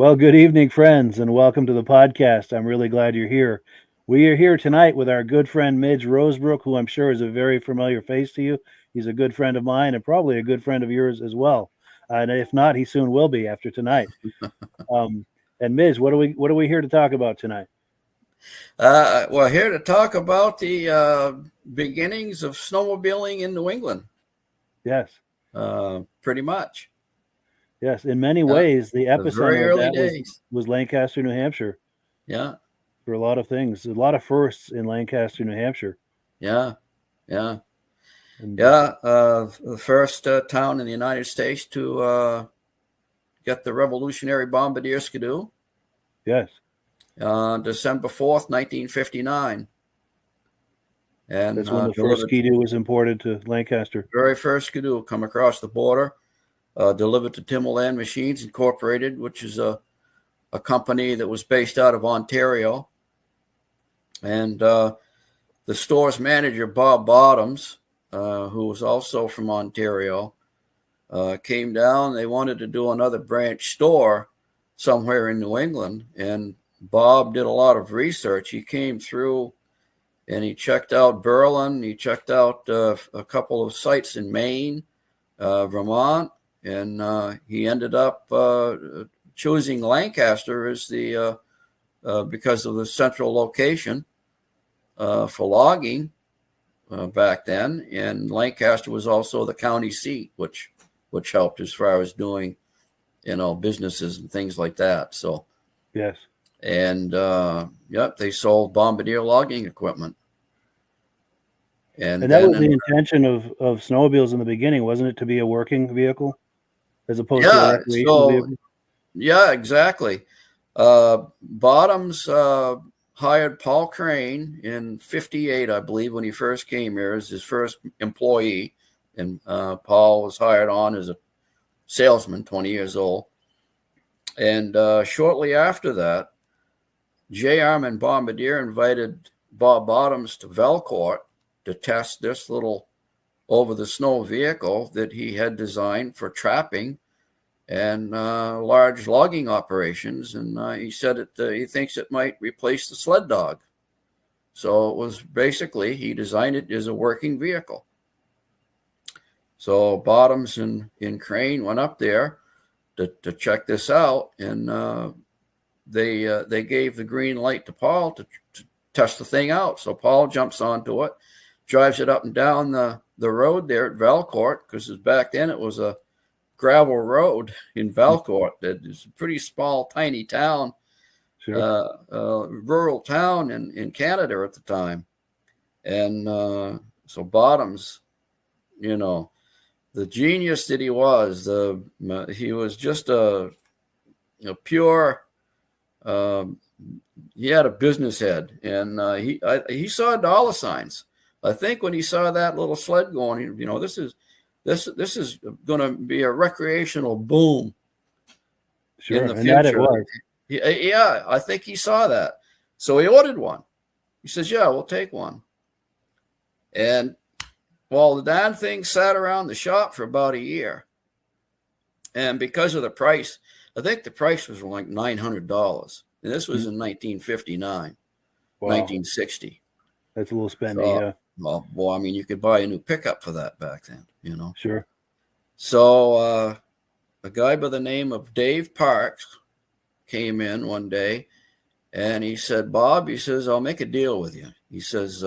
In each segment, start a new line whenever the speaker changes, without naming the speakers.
Well, good evening, friends, and welcome to the podcast. I'm really glad you're here. We are here tonight with our good friend Midge Rosebrook, who I'm sure is a very familiar face to you. He's a good friend of mine and probably a good friend of yours as well. And if not, he soon will be after tonight. Um, and Midge, what are we here to talk about tonight?
We're here to talk about the beginnings of snowmobiling in New England.
Yes.
Pretty much.
Yes. In many ways, the
The very
epicenter of
early
that
days.
was Lancaster, New Hampshire.
Yeah.
For a lot of things, a lot of firsts in Lancaster, New Hampshire.
Yeah. The first town in the United States to get the Revolutionary Bombardier Skidoo.
Yes.
December 4th, 1959. And
that's when the first Skidoo was imported to Lancaster.
Very first Skidoo come across the border, delivered to Timberland Machines Incorporated, which is a company that was based out of Ontario. And the store's manager, Bob Bottoms, who was also from Ontario, came down. They wanted to do another branch store somewhere in New England. And Bob did a lot of research. He came through and he checked out Berlin. He checked out a couple of sites in Maine, Vermont, and he ended up choosing Lancaster as because of the central location for logging back then. And Lancaster was also the county seat, which helped as far as doing, businesses and things like that. So,
yes.
And they sold Bombardier logging equipment.
And that was the intention of snowmobiles in the beginning, wasn't it, to be a working vehicle as opposed to a recreational vehicle?
Yeah, exactly. Bottoms hired Paul Crane in 58, I believe, when he first came here as his first employee. And Paul was hired on as a salesman, 20 years old. And shortly after that, J. Armin Bombardier invited Bob Bottoms to Valcourt to test this little over-the-snow vehicle that he had designed for trapping and large logging operations. And he said he thinks it might replace the sled dog. So it was basically, he designed it as a working vehicle. So Bottoms and Crane went up there to check this out, and they gave the green light to Paul to test the thing out. So Paul jumps onto it, drives it up and down the road there at Valcourt, because back then it was a gravel road in Valcourt. That is a pretty small, tiny town,
sure.
Rural town in Canada at the time. And so Bottoms, the genius that he was just a pure. He had a business head, and he saw dollar signs. I think when he saw that little sled going, this is going to be a recreational boom.
Sure,
in the
and
future.
That it was.
Yeah, I think he saw that. So he ordered one. He says, "Yeah, we'll take one." And the damn thing sat around the shop for about a year. And because of the price, I think the price was like $900. And this was in 1959, 1960.
That's a little spendy, yeah.
Well, boy, I mean, you could buy a new pickup for that back then,
Sure.
So a guy by the name of Dave Parks came in one day, and he said, "Bob," he says, "I'll make a deal with you." He says,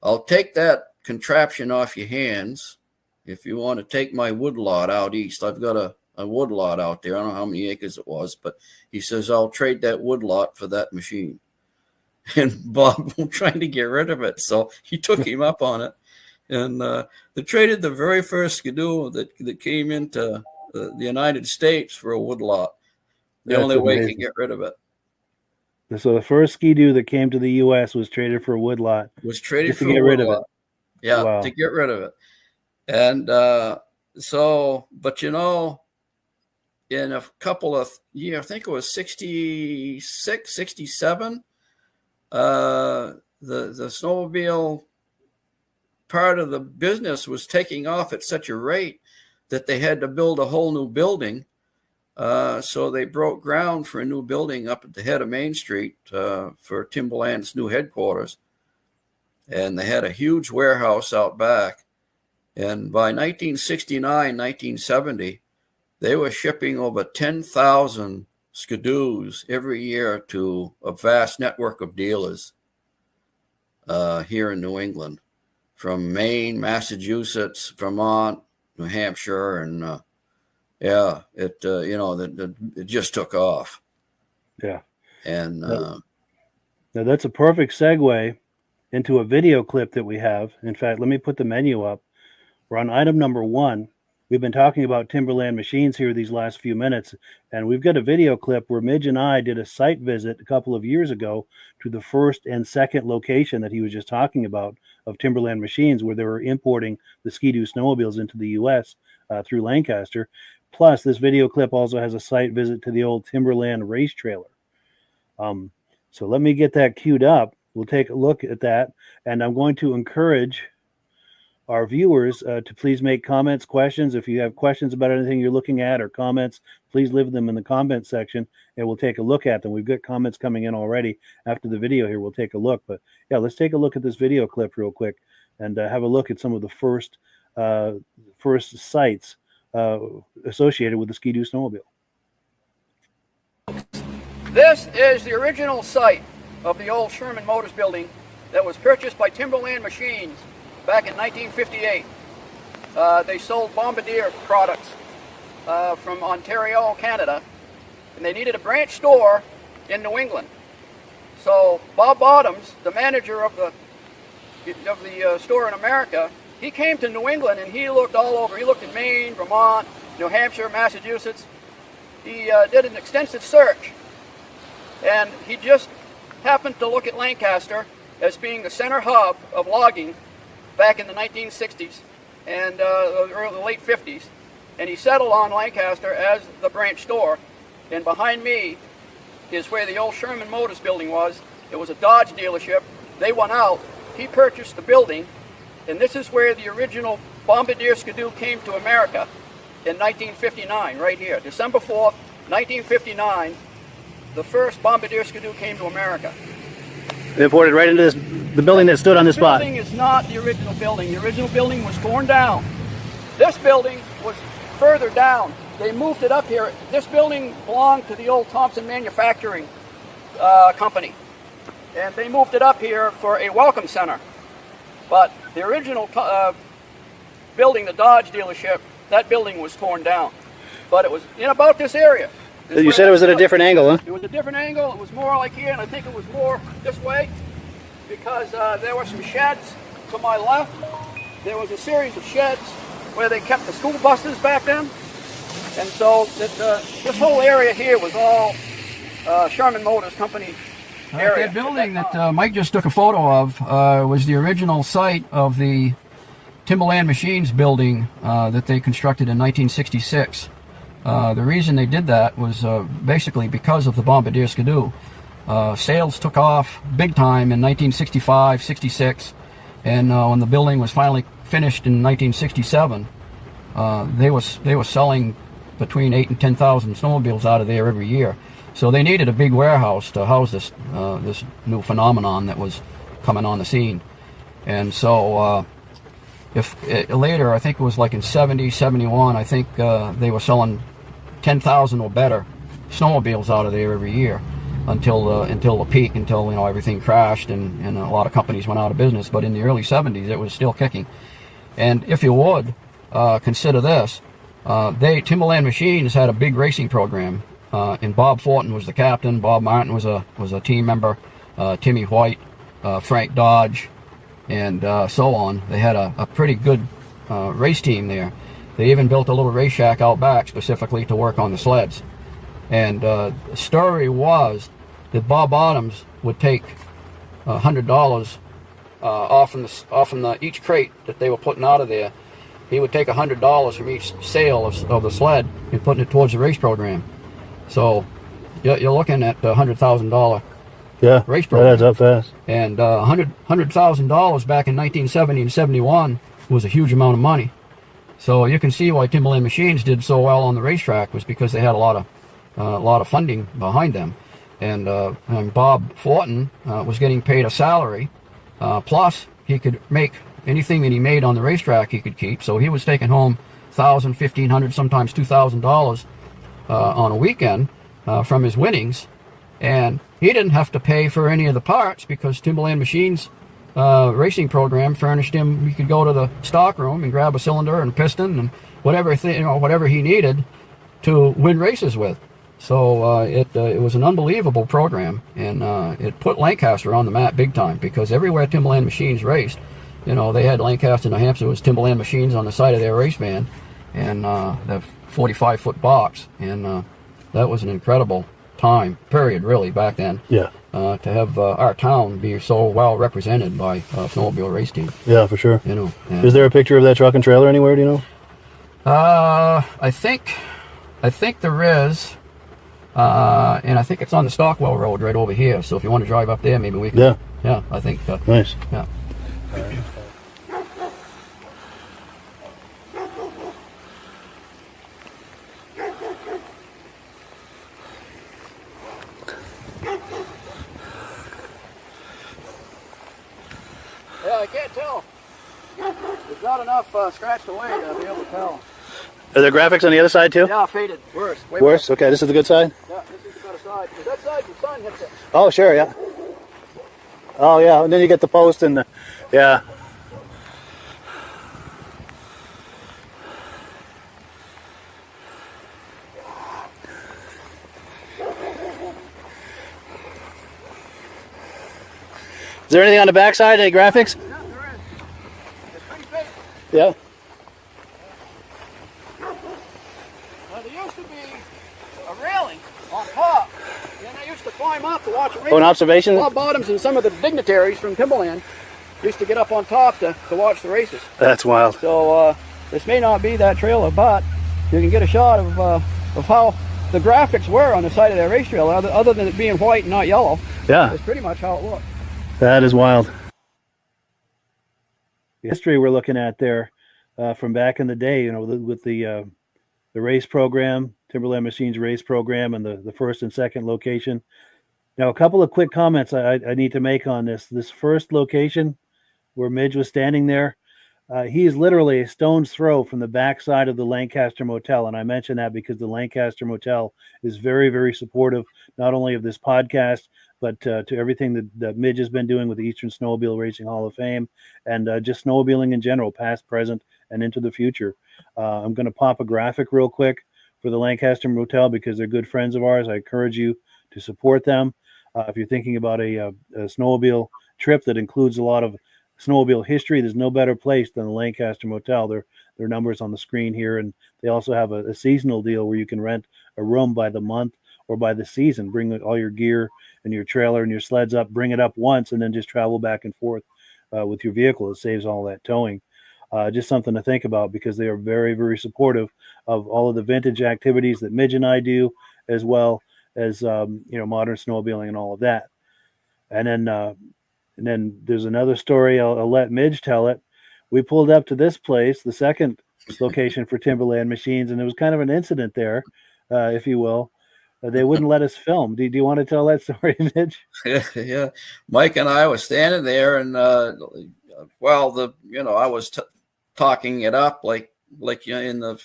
"I'll take that contraption off your hands if you want to take my wood lot out east. I've got a wood lot out there. I don't know how many acres it was, but," he says, "I'll trade that wood lot for that machine." And Bob was trying to get rid of it, so he took him up on it. And they traded the very first Skidoo that came into the United States for a wood lot. The only way he could get rid of it.
So the first Skidoo that came to the U.S. was traded for a wood lot.
Was traded
to get rid of it.
Yeah, wow. To get rid of it. And but in a couple of years, I think it was 66, 67, the snowmobile part of the business was taking off at such a rate that they had to build a whole new building So they broke ground for a new building up at the head of Main Street for Timberland's new headquarters. And they had a huge warehouse out back. And by 1969, 1970, they were shipping over 10,000 skidoos every year to a vast network of dealers here in New England, from Maine, Massachusetts, Vermont, New Hampshire, and yeah, it it just took off.
Yeah,
and
now that's a perfect segue into a video clip that we have. In fact, let me put the menu up. We're on item number 1. We've been talking about Timberland machines here these last few minutes, and we've got a video clip where Midge and I did a site visit a couple of years ago to the first and second location that he was just talking about of Timberland machines, where they were importing the Ski-Doo snowmobiles into the U.S. Through Lancaster. Plus, this video clip also has a site visit to the old Timberland race trailer. So let me get that queued up. We'll take a look at that, and I'm going to encourage our viewers to please make comments, questions. If you have questions about anything you're looking at or comments, please leave them in the comment section and we'll take a look at them. We've got comments coming in already. After the video here, we'll take a look. But yeah, let's take a look at this video clip real quick and have a look at some of the first sites associated with the Ski-Doo snowmobile.
This is the original site of the old Sherman Motors building that was purchased by Timberland Machines back in 1958. They sold Bombardier products from Ontario, Canada, and they needed a branch store in New England. So Bob Bottoms, the manager of the store in America, he came to New England and he looked all over. He looked in Maine, Vermont, New Hampshire, Massachusetts. He did an extensive search, and he just happened to look at Lancaster as being the center hub of logging back in the 1960s and the late 50s, and he settled on Lancaster as the branch store. And behind me is where the old Sherman Motors building was. It was a Dodge dealership. They went out. He purchased the building, and this is where the original Bombardier Ski-Doo came to America in 1959, right here. December 4th, 1959, the first Bombardier Ski-Doo came to America.
They imported right into the building that stood on this spot.
This building is not the original building. The original building was torn down. This building was further down. They moved it up here. This building belonged to the old Thompson Manufacturing Company, and they moved it up here for a welcome center. But the original building, the Dodge dealership, that building was torn down. But it was in about this area.
You said it was at a different angle, huh?
It was a different angle. It was more like here, and I think it was more this way, because there were some sheds to my left. There was a series of sheds where they kept the school buses back then. And so this whole area here was all Sherman Motors Company area.
That building that Mike just took a photo of was the original site of the Timberland Machines building that they constructed in 1966. The reason they did that was basically because of the Bombardier Ski-Doo. Sales took off big time in 1965, 66, and when the building was finally finished in 1967, they were selling between 8,000 and 10,000 snowmobiles out of there every year. So they needed a big warehouse to house this this new phenomenon that was coming on the scene. And so later, I think it was like in 70, 71, I think they were selling 10,000 or better snowmobiles out of there every year until the peak, until everything crashed and a lot of companies went out of business. But in the early 70s, it was still kicking. And if you would consider this, Timberland Machines had a big racing program, and Bob Fortin was the captain. Bob Martin was a team member. Timmy White, Frank Dodge, and so on. They had a pretty good race team there. They even built a little race shack out back specifically to work on the sleds. And the story was that Bob Bottoms would take $100 off in each crate that they were putting out of there. He would take $100 from each sale of the sled and putting it towards the race program. So you're looking at $100,000 race program.
That adds up fast.
And $100,000 back in 1970 and 71 was a huge amount of money. So you can see why Timberland Machines did so well on the racetrack was because they had a lot of funding behind them, and Bob Fortin was getting paid a salary, plus he could make anything that he made on the racetrack he could keep. So he was taking home $1,000, $1,500, sometimes $2,000 on a weekend from his winnings, and he didn't have to pay for any of the parts because Timberland Machines racing program furnished him. He could go to the stock room and grab a cylinder and piston and whatever whatever he needed to win races with. So it was an unbelievable program, and it put Lancaster on the map big time, because everywhere Timberland Machines raced, they had Lancaster, New Hampshire was Timberland Machines on the side of their race van, and the 45-foot box, and that was an incredible time period, really, back then.
Yeah.
To have our town be so well represented by a snowmobile race team.
Yeah, for sure.
Is
there a picture of that truck and trailer anywhere? Do you know?
I think there is, and I think it's on the Stockwell Road right over here. So if you want to drive up there, maybe we can.
Yeah.
Yeah, I think.
Nice.
Yeah.
Yeah, I can't tell. There's not enough scratched away to be able to tell.
Are there graphics on the other side too?
Yeah, faded. Worse. Way
Worse? Okay, this is the good side?
Yeah, this is the better side. Because that side, the sun hits it.
Oh, sure, yeah. Oh, yeah, and then you get the post and the, yeah. Is there anything on the backside, any graphics?
Yeah, there is. It's pretty faded.
Yeah.
Now, there used to be a railing on top, and I used to climb up to watch a race.
Oh, an observation?
Bob Bottoms and some of the dignitaries from Timberland used to get up on top to watch the races.
That's wild.
So this may not be that trailer, but you can get a shot of how the graphics were on the side of that race trailer, other than it being white and not yellow.
Yeah.
That's pretty much how it looked.
That is wild. The history we're looking at there from back in the day, with the race program, Timberland Machines race program, and the first and second location. Now, a couple of quick comments I need to make on this. This first location where Midge was standing there, he is literally a stone's throw from the backside of the Lancaster Motel. And I mention that because the Lancaster Motel is very, very supportive, not only of this podcast, but to everything that Midge has been doing with the Eastern Snowmobile Racing Hall of Fame, and just snowmobiling in general, past, present, and into the future. I'm going to pop a graphic real quick for the Lancaster Motel because they're good friends of ours. I encourage you to support them. If you're thinking about a snowmobile trip that includes a lot of snowmobile history, there's no better place than the Lancaster Motel. Their numbers on the screen here, and they also have a seasonal deal where you can rent a room by the month or by the season. Bring all your gear and your trailer and your sleds up, bring it up once, and then just travel back and forth with your vehicle. It saves all that towing. Just something to think about because they are very, very supportive of all of the vintage activities that Midge and I do, as well as modern snowmobiling and all of that. And then there's another story. I'll let Midge tell it. We pulled up to this place, the second location for Timberland Machines, and there was kind of an incident there, if you will. They wouldn't let us film. Do you want to tell that story, Midge?
Yeah. Mike and I were standing there, and I was talking it up like in the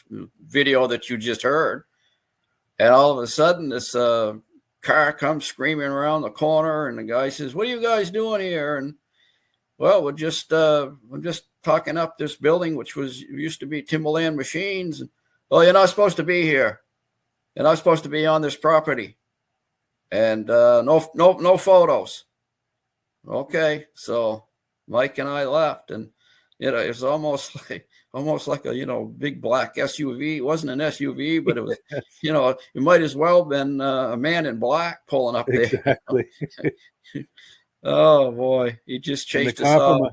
video that you just heard, and all of a sudden this car comes screaming around the corner, and the guy says, "What are you guys doing here?" And well, we're just talking up this building, which used to be Timberland Machines. And, "Oh, you're not supposed to be here. You're not supposed to be on this property, and no photos." Okay, so Mike and I left, and it's almost like a big black SUV. It wasn't an SUV, but it was it might as well have been a man in black pulling up there.
Exactly.
Oh boy, he just chased us out.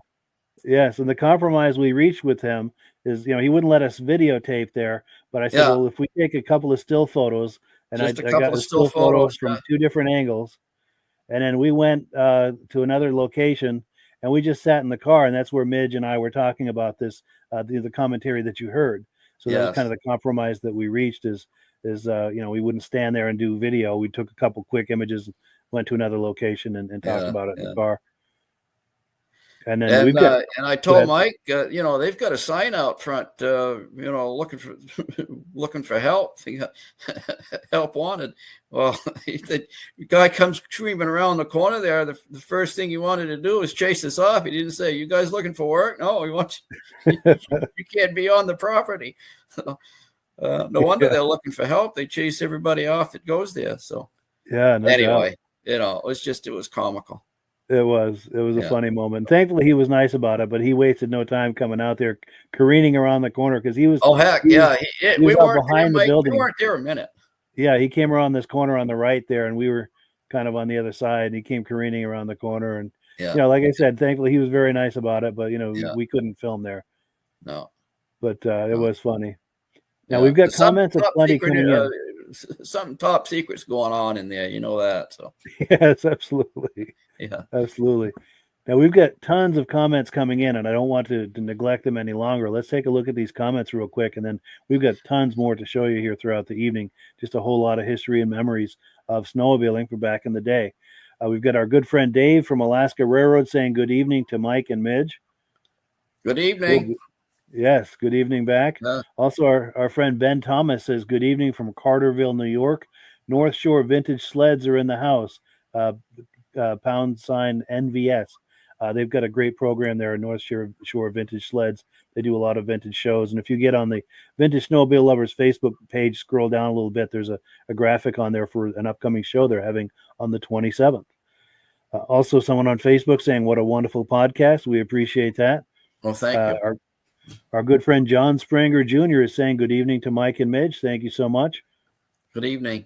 Yes, and the compromise we reached with him is, he wouldn't let us videotape there, but I said, well, if we take a couple of still photos, and I got the still photos from two different angles, and then we went to another location, and we just sat in the car, and that's where Midge and I were talking about this, the commentary that you heard. So that was
Yes.
kind of the compromise that we reached is we wouldn't stand there and do video. We took a couple quick images, went to another location and talked
Yeah,
about it in
yeah.
the car. And then we've got,
And I told Mike, they've got a sign out front, looking for help, help wanted. Well, the guy comes screaming around the corner there. The first thing he wanted to do was chase us off. He didn't say, "You guys looking for work?" No, he wants you can't be on the property. So, no wonder they're looking for help. They chase everybody off that goes there. So
yeah, no
anyway,
doubt.
it was comical.
It was a funny moment. Thankfully, he was nice about it, but he wasted no time coming out there, careening around the corner because he was.
Oh heck,
he
yeah!
Was, we weren't behind the building.
We weren't there a minute.
Yeah, he came around this corner on the right there, and we were kind of on the other side. And he came careening around the corner, and like I said, thankfully he was very nice about it. But we couldn't film there.
No,
but it was funny. Now we've got comments of plenty coming in.
Something top secret's going on in there, you know that. So
yes, absolutely.
Yeah,
absolutely. Now we've got tons of comments coming in, and I don't want to neglect them any longer. Let's take a look at these comments real quick, and then we've got tons more to show you here throughout the evening. Just a whole lot of history and memories of snowmobiling from back in the day. We've got our good friend Dave from Alaska Railroad saying good evening to Mike and Midge.
Good evening.
Yes, good evening back.
Yeah.
Also, our friend Ben Thomas says good evening from Carterville, New York. North Shore Vintage Sleds are in the house. Pound sign NVS. They've got a great program there, North Shore Vintage Sleds. They do a lot of vintage shows. And if you get on the Vintage Snowmobile Lovers Facebook page, scroll down a little bit, there's a graphic on there for an upcoming show they're having on the 27th. Also, someone on Facebook saying, what a wonderful podcast. We appreciate that.
Well, thank you.
Our good friend John Springer Jr. is saying good evening to Mike and Midge. Thank you so much.
Good evening.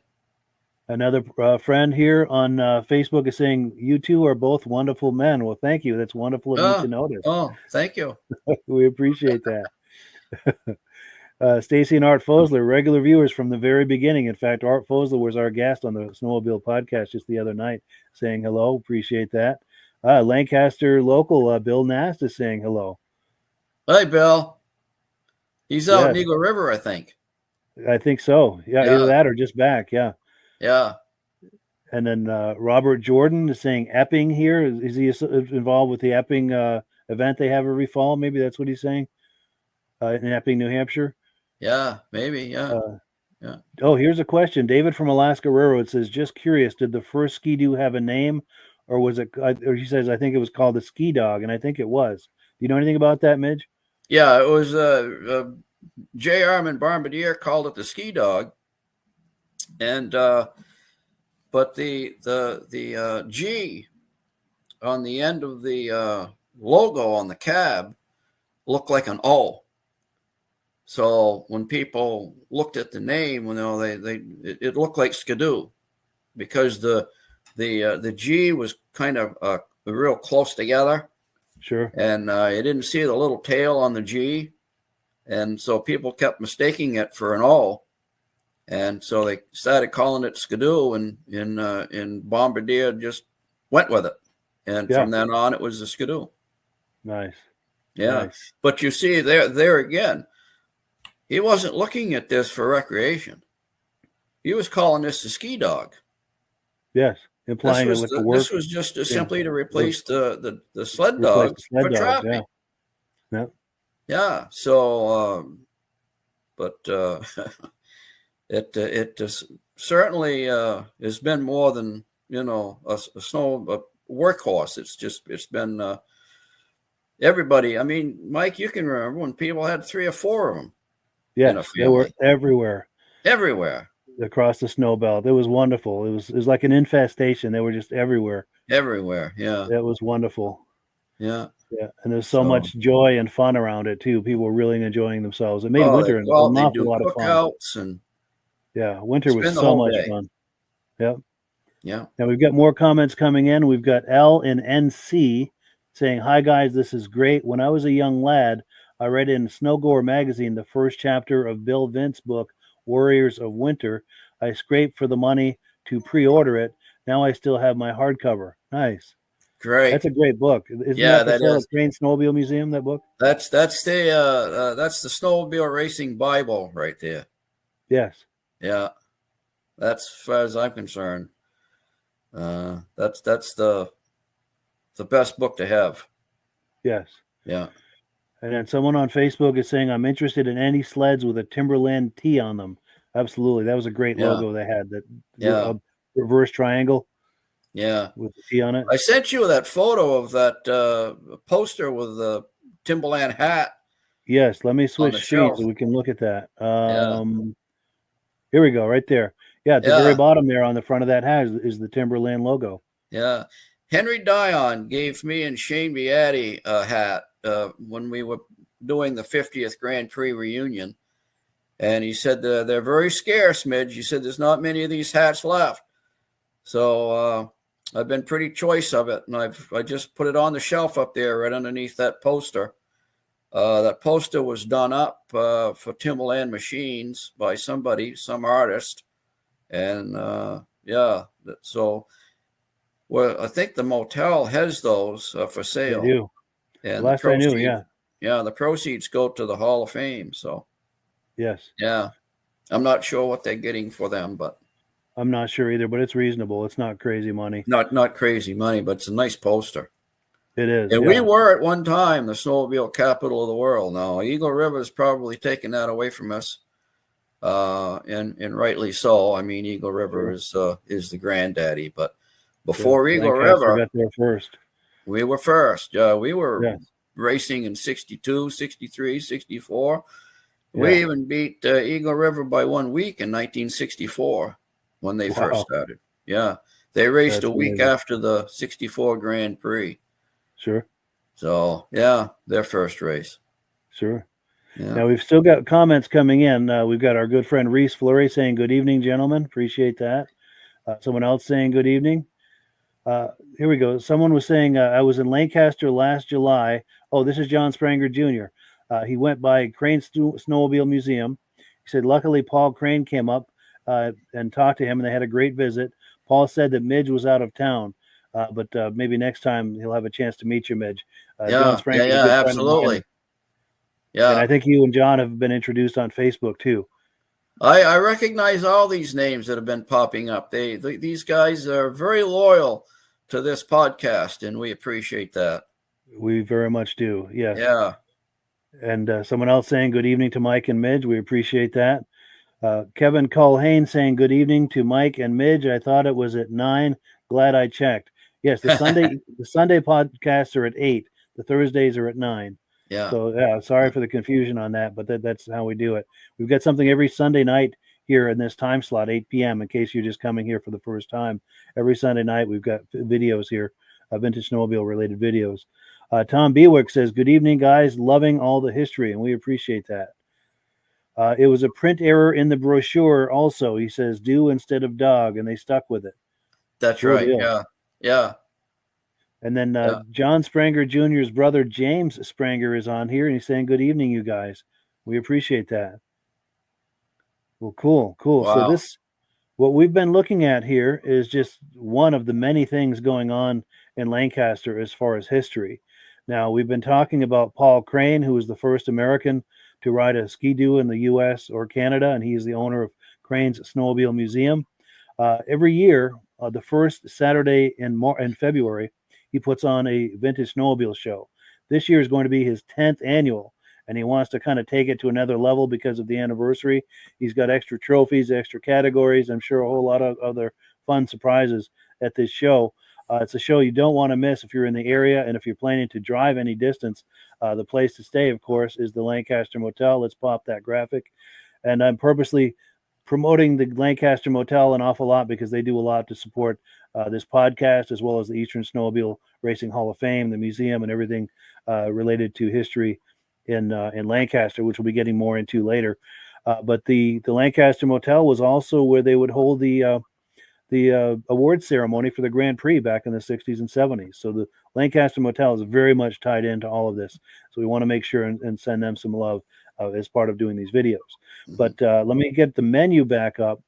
Another friend here on Facebook is saying, you two are both wonderful men. Well, thank you. That's wonderful of you to notice.
Oh, thank you.
We appreciate that. Stacy and Art Fosler, regular viewers from the very beginning. In fact, Art Fosler was our guest on the Snowmobile podcast just the other night, saying hello. Appreciate that. Lancaster local Bill Nast is saying hello.
Hey, Bill. He's out in Eagle River, I think.
I think so. Yeah, either that or just back. Yeah.
Yeah.
And then Robert Jordan is saying Epping here. Is he involved with the Epping event they have every fall? Maybe that's what he's saying. In Epping, New Hampshire.
Yeah, maybe. Yeah.
Yeah. Oh, here's a question. David from Alaska Railroad says, just curious, did the first Ski-Doo have a name, or was it? Or he says, I think it was called the Ski Dog, and I think it was. Do you know anything about that, Midge?
Yeah, it was J. Armand Bombardier called it the Ski Dog, and but the G on the end of the logo on the cab looked like an O. So when people looked at the name, it looked like Skidoo, because the G was kind of real close together.
Sure.
And you didn't see the little tail on the G. And so people kept mistaking it for an O. And so they started calling it Skidoo, and Bombardier just went with it. And from then on, it was the Skidoo.
Nice.
Yeah.
Nice.
But you see there again, he wasn't looking at this for recreation. He was calling this the Ski Dog.
Yes. Implying
this was just simply to replace the sled dog for traffic. Yeah. So, but it certainly has been more than a workhorse. It's been everybody. I mean, Mike, you can remember when people had 3 or 4 of them.
Yeah, they were everywhere.
Everywhere.
Across the snow belt. It was wonderful. It was like an infestation. They were just everywhere.
Everywhere, yeah.
It was wonderful.
Yeah.
Yeah. And there's so much joy and fun around it too. People were really enjoying themselves. It made winter an awful lot of fun.
And
winter was so much fun. Yep.
Yeah.
Now we've got more comments coming in. We've got L and NC saying, hi guys, this is great. When I was a young lad, I read in Snowgoer magazine the first chapter of Bill Vince's book, Warriors of Winter. I scraped for the money to pre-order it. Now I still have my hardcover. Nice.
Great.
That's a great book. Isn't
Yeah,
that the
that
sale
is.
of Crane Snowmobile Museum, that book?
That's the snowmobile racing Bible right there.
Yes.
Yeah, that's as far as I'm concerned. That's the best book to have.
Yes.
Yeah.
And then someone on Facebook is saying, I'm interested in any sleds with a Timberland T on them. Absolutely. That was a great
Yeah.
logo they had, that
Yeah.
reverse triangle
Yeah.
with the T on it.
I sent you that photo of that poster with the Timberland hat.
Yes, let me switch
the
screens
shelf.
so we can look at that.
Yeah.
Here we go, right there. Yeah, at the
Yeah.
very bottom there on the front of that hat is the Timberland logo.
Yeah. Henry Dion gave me and Shane Beatty a hat when we were doing the 50th Grand Prix reunion. And he said they're very scarce, Midge. He said there's not many of these hats left. So I've been pretty choice of it. And I just put it on the shelf up there right underneath that poster. That poster was done up for Timberland Machines by some artist. And yeah, so well, I think the Motel has those for sale.
They do.
And
Last I knew, yeah.
Yeah, the proceeds go to the Hall of Fame. So
yes.
Yeah. I'm not sure what they're getting for them, but
I'm not sure either, but it's reasonable. It's not crazy money.
Not crazy money, but it's a nice poster.
It is.
And
yeah.
we were at one time the snowmobile capital of the world. Now Eagle River has probably taken that away from us, and rightly so. I mean, Eagle River is the granddaddy, but before Eagle
Lancaster
River,
got there first.
we were first. We were racing in 62, 63, 64. We even beat Eagle River by 1 week in 1964 when they first started. Yeah, they raced a week after the 64 Grand Prix.
Sure.
So, yeah, their first race.
Sure.
Yeah.
Now, we've still got comments coming in. We've got our good friend Reese Fleury saying, good evening, gentlemen. Appreciate that. Someone else saying good evening. Here we go. Someone was saying, I was in Lancaster last July. Oh, this is John Spranger Jr. He went by Crane Snowmobile Museum. He said, luckily, Paul Crane came up and talked to him, and they had a great visit. Paul said that Midge was out of town, but maybe next time he'll have a chance to meet you, Midge. John Spranger,
absolutely. Yeah.
And I think you and John have been introduced on Facebook, too.
I recognize all these names that have been popping up. These guys are very loyal to this podcast, and we appreciate that.
We very much do. Yes.
Yeah.
And someone else saying good evening to Mike and Midge. We appreciate that. Kevin Culhane saying good evening to Mike and Midge. I thought it was at 9. Glad I checked. Yes, the Sunday podcasts are at 8. The Thursdays are at 9.
Yeah.
So yeah, sorry for the confusion on that, but that's how we do it. We've got something every Sunday night here in this time slot, 8 p.m. In case you're just coming here for the first time, every Sunday night we've got videos here, vintage snowmobile related videos. Tom Bewick says, good evening, guys. Loving all the history, and we appreciate that. It was a print error in the brochure also. He says, do instead of dog, and they stuck with it.
That's right. Yeah. Yeah.
And then John Spranger Jr.'s brother, James Spranger, is on here, and he's saying, good evening, you guys. We appreciate that. Well, cool.
Wow.
So what we've been looking at here is just one of the many things going on in Lancaster as far as history. Now, we've been talking about Paul Crane, who was the first American to ride a Ski-Doo in the U.S. or Canada, and he is the owner of Crane's Snowmobile Museum. Every year, the first Saturday in February, he puts on a vintage snowmobile show. This year is going to be his 10th annual, and he wants to kind of take it to another level because of the anniversary. He's got extra trophies, extra categories. I'm sure a whole lot of other fun surprises at this show. It's a show you don't want to miss if you're in the area, and if you're planning to drive any distance. The place to stay, of course, is the Lancaster Motel. Let's pop that graphic. And I'm purposely promoting the Lancaster Motel an awful lot because they do a lot to support this podcast, as well as the Eastern Snowmobile Racing Hall of Fame, the museum, and everything related to history in Lancaster, which we'll be getting more into later. But the Lancaster Motel was also where they would hold the award ceremony for the Grand Prix back in the 60s and 70s. So the Lancaster Motel is very much tied into all of this. So we want to make sure and send them some love as part of doing these videos. But let me get the menu back up.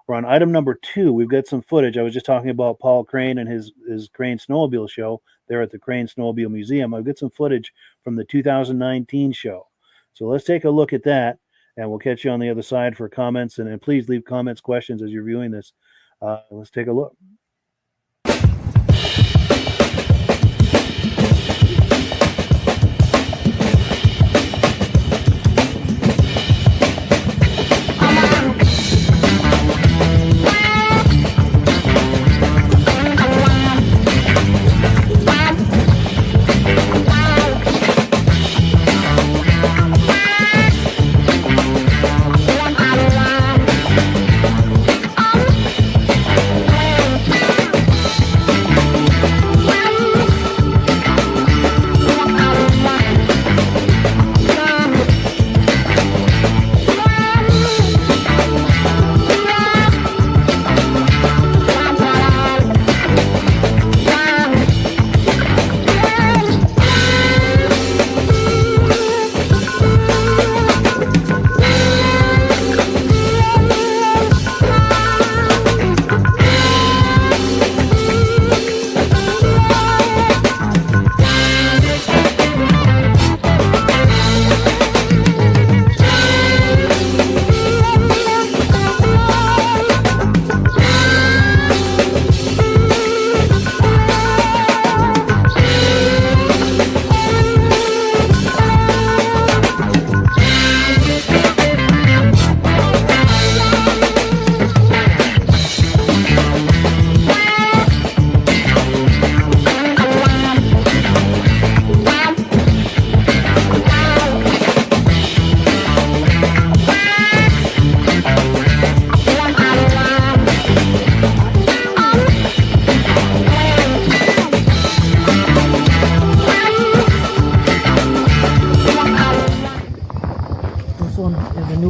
We're on item number 2. We've got some footage. I was just talking about Paul Crane and his Crane Snowmobile show there at the Crane Snowmobile Museum. I've got some footage from the 2019 show. So let's take a look at that, and we'll catch you on the other side for comments. And please leave comments, questions as you're viewing this. Let's take a look.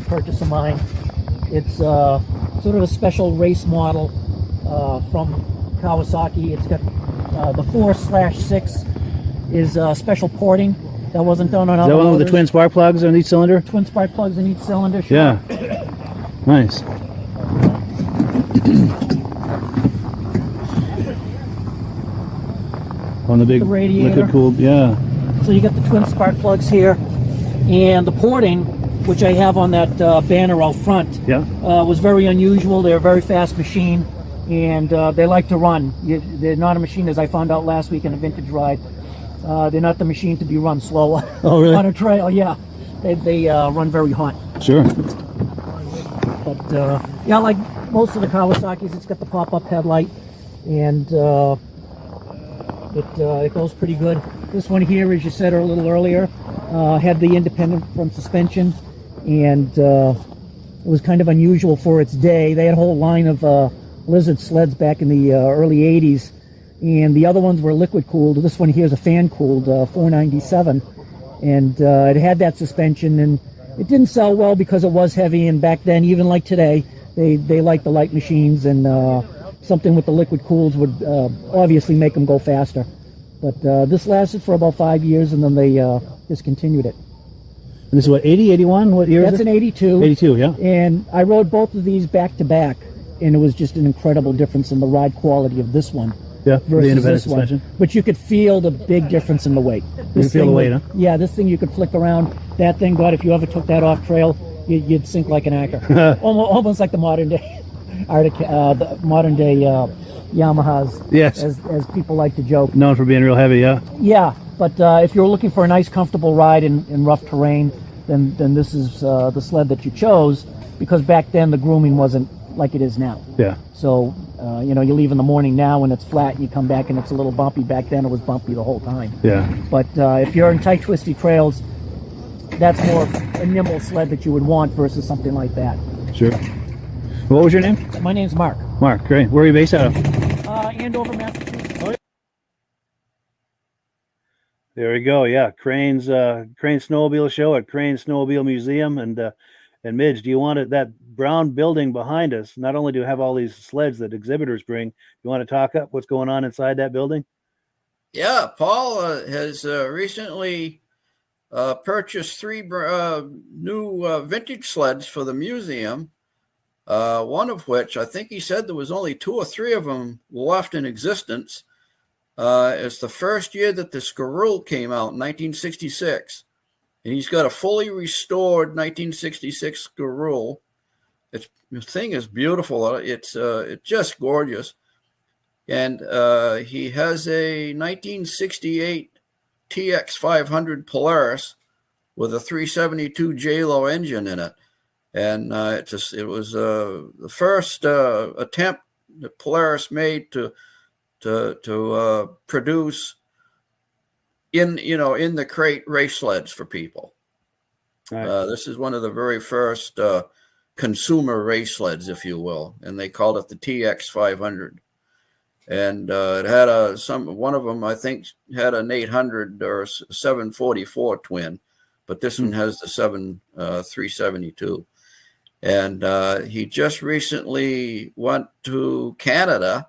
Purchase of mine. It's sort of a special race model from Kawasaki. It's got the 4/6 is special porting that wasn't done on other
Is that one with the
motors.
twin spark plugs on each cylinder?
Twin spark plugs in each cylinder. Sure.
Yeah. Nice. On the big
The radiator.
liquid cooled, yeah.
So you got the twin spark plugs here, and the porting, which I have on that banner out front,
Yeah.
was very unusual. They're a very fast machine, and they like to run. They're not a machine, as I found out last week in a vintage ride. They're not the machine to be run slow
Oh, really?
on a trail. Yeah, they run very hot.
Sure.
But yeah, like most of the Kawasaki's, it's got the pop-up headlight, and it goes pretty good. This one here, as you said a little earlier, had the independent front suspension, and it was kind of unusual for its day. They had a whole line of Lizard sleds back in the early 80s, and the other ones were liquid cooled. This one here is a fan cooled 497, and it had that suspension, and it didn't sell well because it was heavy, and back then, even like today, they liked the light machines, and something with the liquid cools would obviously make them go faster. But this lasted for about 5 years, and then they discontinued it.
And this is what, 80, 81? What year
That's
is it?
an 82.
82, yeah.
And I rode both of these back to back, and it was just an incredible difference in the ride quality of this one
Yeah, the
versus
independent
this one.
suspension.
But you could feel the big difference in the weight.
You could feel the weight, huh?
Yeah, this thing you could flick around. That thing, God, if you ever took that off trail, you'd sink like an anchor. Almost like the modern day the modern day Yamahas,
Yes.
as people like to joke.
Known for being real heavy, yeah.
Yeah, but if you're looking for a nice, comfortable ride in rough terrain, then this is the sled that you chose, because back then the grooming wasn't like it is now.
Yeah.
So, you leave in the morning now when it's flat, and you come back and it's a little bumpy. Back then it was bumpy the whole time.
Yeah.
But if you're in tight, twisty trails, that's more of a nimble sled that you would want versus something like that.
Sure. What was your name?
My name's Mark.
Mark, great. Where are you based out of?
Andover, Massachusetts.
There we go. Yeah, Crane Snowmobile Show at Crane Snowmobile Museum, and Midge, do you want it, that brown building behind us? Not only do you have all these sleds that exhibitors bring, you want to talk up what's going on inside that building?
Yeah, Paul has recently purchased 3 new vintage sleds for the museum. one of which I think he said there was only 2 or 3 of them left in existence. It's the first year that the Squirrel came out in 1966. And he's got a fully restored 1966 Squirrel. The thing is beautiful. It's just gorgeous. And he has a 1968 TX500 Polaris with a 372 JLo engine in it. And it was the first attempt that Polaris made to produce in the crate race sleds for people.
Right.
This is one of the very first consumer race sleds, if you will, and they called it the TX500. And it had one of them, I think, had an 800 or 744 twin, but this one has the 372. And he just recently went to Canada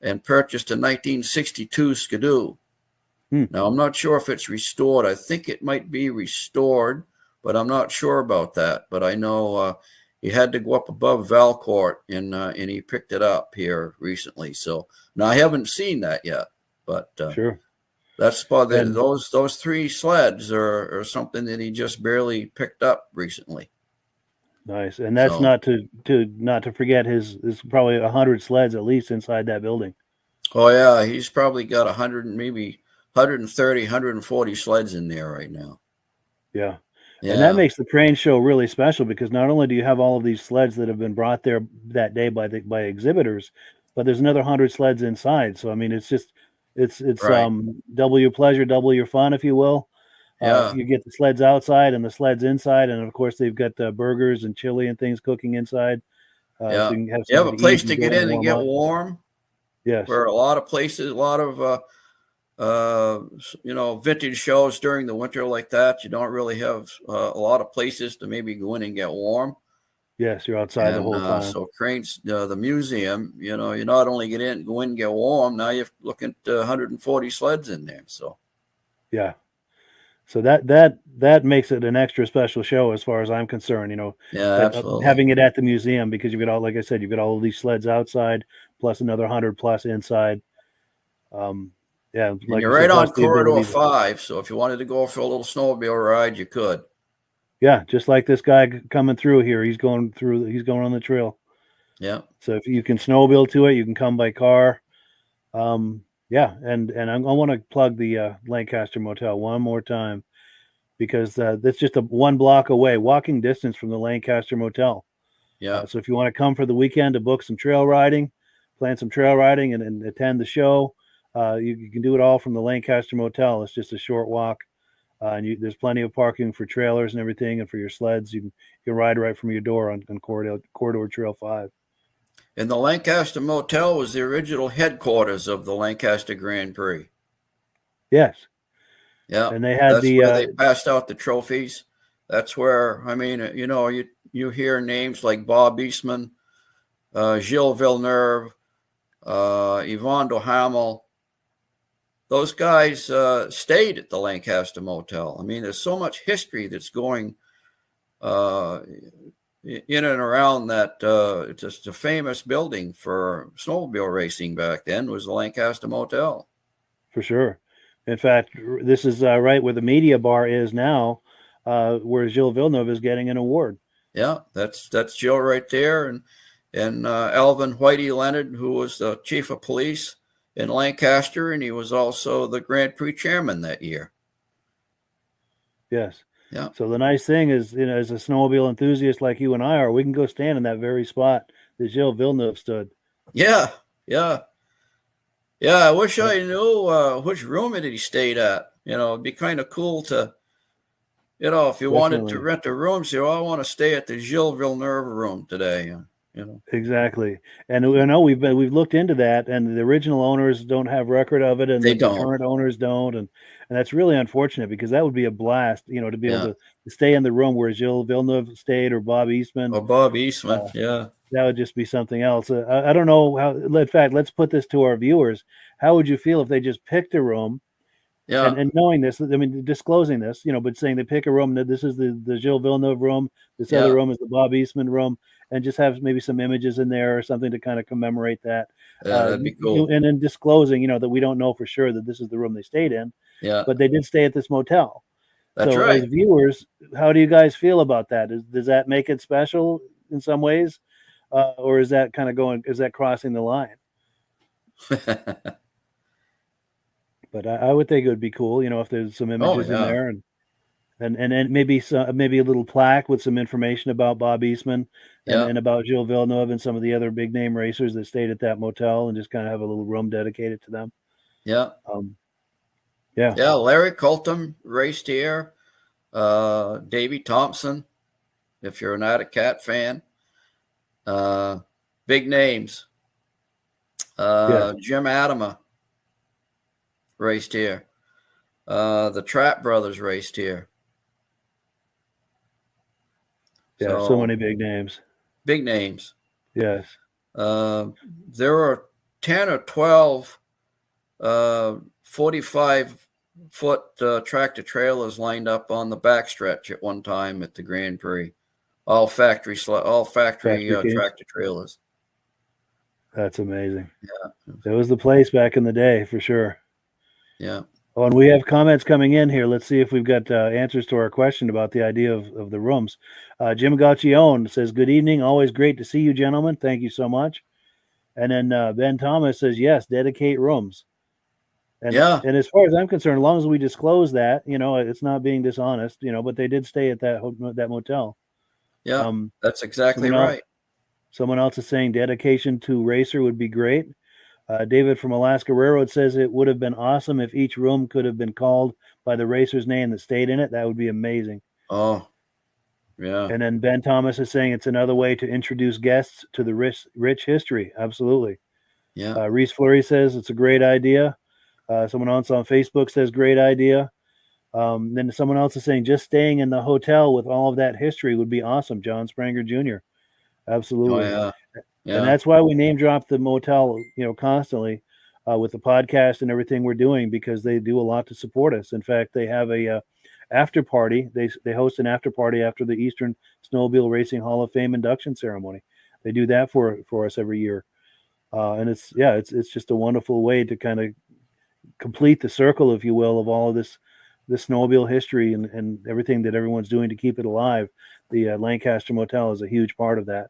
and purchased a 1962 Skidoo. Now, I'm not sure if it's restored. I think it might be restored, but I'm not sure about that. But I know he had to go up above Valcourt, and he picked it up here recently. So now I haven't seen that yet, but
Sure.
That's probably those 3 sleds are something that he just barely picked up recently.
Nice. And that's not to forget his probably 100 sleds at least inside that building.
Oh yeah, he's probably got 100, maybe 130, 140 sleds in there right now.
Yeah. And that makes the crane show really special, because not only do you have all of these sleds that have been brought there that day by exhibitors, but there's another 100 sleds inside. So I mean, it's right. Double your pleasure, double your fun, if you will.
Yeah.
You get the sleds outside and the sleds inside, and of course they've got burgers and chili and things cooking inside.
So
you can
have a place to get in and get warm.
Yes.
Where a lot of places, a lot of vintage shows during the winter like that, you don't really have a lot of places to maybe go in and get warm.
Yes, you're outside the whole time.
So cranes, the museum, you not only go in and get warm, now you're looking at 140 sleds in there. So
yeah. So that makes it an extra special show as far as I'm concerned,
Yeah, absolutely.
Having it at the museum, because you've got all, like I said, you've got all of these sleds outside, plus another 100 plus inside. Yeah,
like you're right on corridor 5. So if you wanted to go for a little snowmobile ride, you could.
Yeah, just like this guy coming through here, he's going on the trail.
Yeah.
So if you can snowmobile to it, you can come by car. Yeah, and I want to plug the Lancaster Motel one more time, because that's just a 1 block away, walking distance from the Lancaster Motel.
Yeah.
So if you want to come for the weekend to book some trail riding, plan some trail riding, and attend the show, you can do it all from the Lancaster Motel. It's just a short walk, and there's plenty of parking for trailers and everything, and for your sleds. You can ride right from your door on Corridor Trail 5.
And the Lancaster Motel was the original headquarters of the Lancaster Grand Prix.
Yes.
Yeah.
And they had
where they passed out the trophies. That's where, I mean, you hear names like Bob Eastman, Gilles Villeneuve, Yvon Duhamel. Those guys stayed at the Lancaster Motel. I mean, there's so much history that's going in and around that. It's just a famous building for snowmobile racing back then, was the Lancaster Motel.
For sure. In fact, this is right where the media bar is now, where Gilles Villeneuve is getting an award.
Yeah, that's Gilles right there, and Alvin Whitey Leonard, who was the chief of police in Lancaster, and he was also the Grand Prix chairman that year.
Yes.
Yeah.
So the nice thing is, as a snowmobile enthusiast like you and I are, we can go stand in that very spot that Gilles Villeneuve stood.
Yeah. Yeah. Yeah. I wish I knew which room he stayed at. It'd be kind of cool to, if you wanted to rent a room, say, I want to stay at the Gilles Villeneuve room today.
Exactly. And I know we've looked into that, and the original owners don't have record of it, and the current owners don't, and that's really unfortunate, because that would be a blast, to be able to stay in the room where Gilles Villeneuve stayed, or Bob Eastman.
Yeah.
That would just be something else. I don't know how. In fact, let's put this to our viewers. How would you feel if they just picked a room?
Yeah.
And knowing this, I mean, disclosing this, but saying they pick a room, that this is the Gilles Villeneuve room, this other room is the Bob Eastman room, and just have maybe some images in there or something to kind of commemorate that.
Yeah, that'd be cool.
And then disclosing, that we don't know for sure that this is the room they stayed in,
Yeah,
but they did stay at this motel.
that's
So
right.
as viewers, how do you guys feel about that? Does that make it special in some ways? Or is that is that crossing the line? But I would think it would be cool, if there's some images in there, and maybe maybe a little plaque with some information about Bob Eastman and about Gilles Villeneuve and some of the other big name racers that stayed at that motel, and just kind of have a little room dedicated to them.
Yeah.
Yeah.
Larry Colton raced here. Davey Thompson, if you're an Attic Cat fan. Big names. Jim Adama raced here. The Trapp brothers raced here.
Yeah, so many big names.
Big names.
Yes.
There were 10 or 12 45-foot tractor trailers lined up on the backstretch at one time at the Grand Prix. All factory tractor trailers.
That's amazing.
Yeah.
It was the place back in the day for sure.
Yeah.
Oh, and we have comments coming in here. Let's see if we've got answers to our question about the idea of the rooms. Jim Gauchione says, "Good evening. Always great to see you, gentlemen. Thank you so much." And then Ben Thomas says, "Yes, dedicate rooms." And, and as far as I'm concerned, as long as we disclose that, it's not being dishonest, but they did stay at that motel.
Yeah, that's exactly right.
Someone else is saying dedication to racer would be great. David from Alaska Railroad says it would have been awesome if each room could have been called by the racer's name that stayed in it. That would be amazing.
Oh, yeah.
And then Ben Thomas is saying it's another way to introduce guests to the rich history. Absolutely.
Yeah.
Reese Fleury says it's a great idea. Someone else on Facebook says great idea. Then someone else is saying just staying in the hotel with all of that history would be awesome. John Spranger Jr. Absolutely.
Oh, yeah.
And that's why we name drop the motel, constantly with the podcast and everything we're doing, because they do a lot to support us. In fact, they have a after party. They host an after party after the Eastern Snowmobile Racing Hall of Fame induction ceremony. They do that for us every year. And it's just a wonderful way to kind of complete the circle, if you will, of all of this snowmobile history and everything that everyone's doing to keep it alive. The Lancaster Motel is a huge part of that.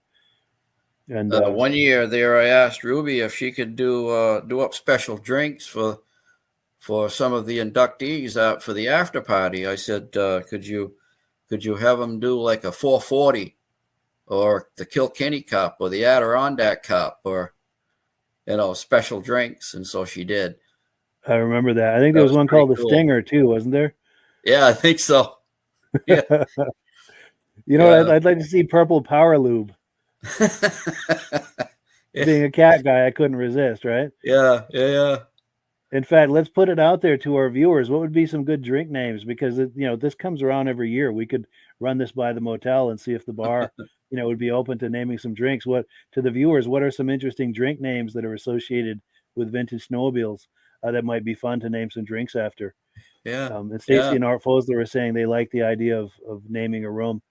And
one year there, I asked Ruby if she could do up special drinks for some of the inductees out for the after party. I said, could you have them do like a 440 or the Kilkenny Cup or the Adirondack Cup or special drinks? And so she did.
I remember that. I think there was one called the Stinger too, wasn't there?
Yeah, I think so. Yeah.
I'd like to see Purple Power Lube. Being a cat guy, I couldn't resist, right?
Yeah.
In fact, let's put it out there to our viewers. What would be some good drink names? Because this comes around every year. We could run this by the motel and see if the bar, would be open to naming some drinks. What to the viewers? What are some interesting drink names that are associated with vintage snowmobiles that might be fun to name some drinks after?
Yeah.
And Stacy and Art Fosler were saying they like the idea of naming a room.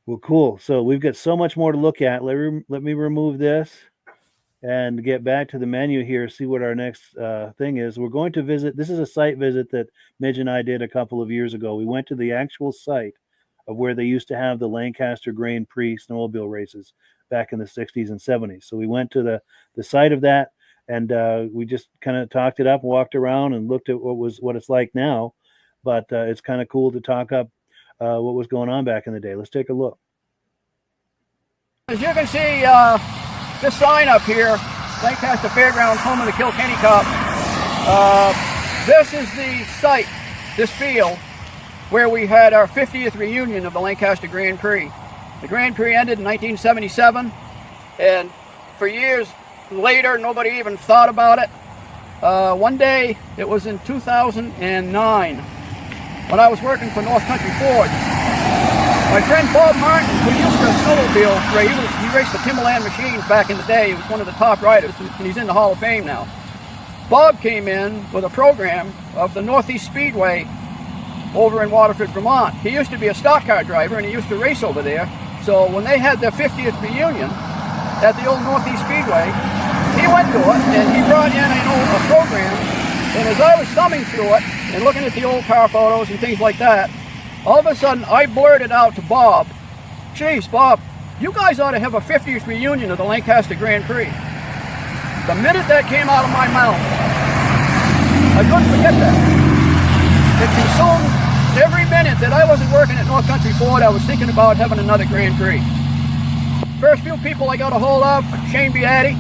Well, cool. So we've got so much more to look at. Let me remove this and get back to the menu here, see what our next thing is. We're going to visit. This is a site visit that Midge and I did a couple of years ago. We went to the actual site of where they used to have the Lancaster Grand Prix snowmobile races back in the 60s and 70s. So we went to the site of that, and we just kind of talked it up, walked around, and looked at what it's like now. But it's kind of cool to talk up what was going on back in the day. Let's take a look.
As you can see, this sign up here, Lancaster Fairgrounds, home of the Kilkenny Cup. This is the site, this field, where we had our 50th reunion of the Lancaster Grand Prix. The Grand Prix ended in 1977, and for years later, nobody even thought about it. One day, it was in 2009, when I was working for North Country Ford. My friend Bob Martin, who used to snowmobile, he raced the Timberland machines back in the day. He was one of the top riders, and he's in the Hall of Fame now. Bob came in with a program of the Northeast Speedway over in Waterford, Vermont. He used to be a stock car driver, and he used to race over there. So when they had their 50th reunion at the old Northeast Speedway, he went to it and he brought in a program. And as I was thumbing through it and looking at the old car photos and things like that, all of a sudden I blurted out to Bob, "Geez, Bob, you guys ought to have a 50th reunion of the Lancaster Grand Prix." The minute that came out of my mouth, I couldn't forget that. It consumed every minute that I wasn't working at North Country Ford. I was thinking about having another Grand Prix. First few people I got a hold of, Shane Beatty,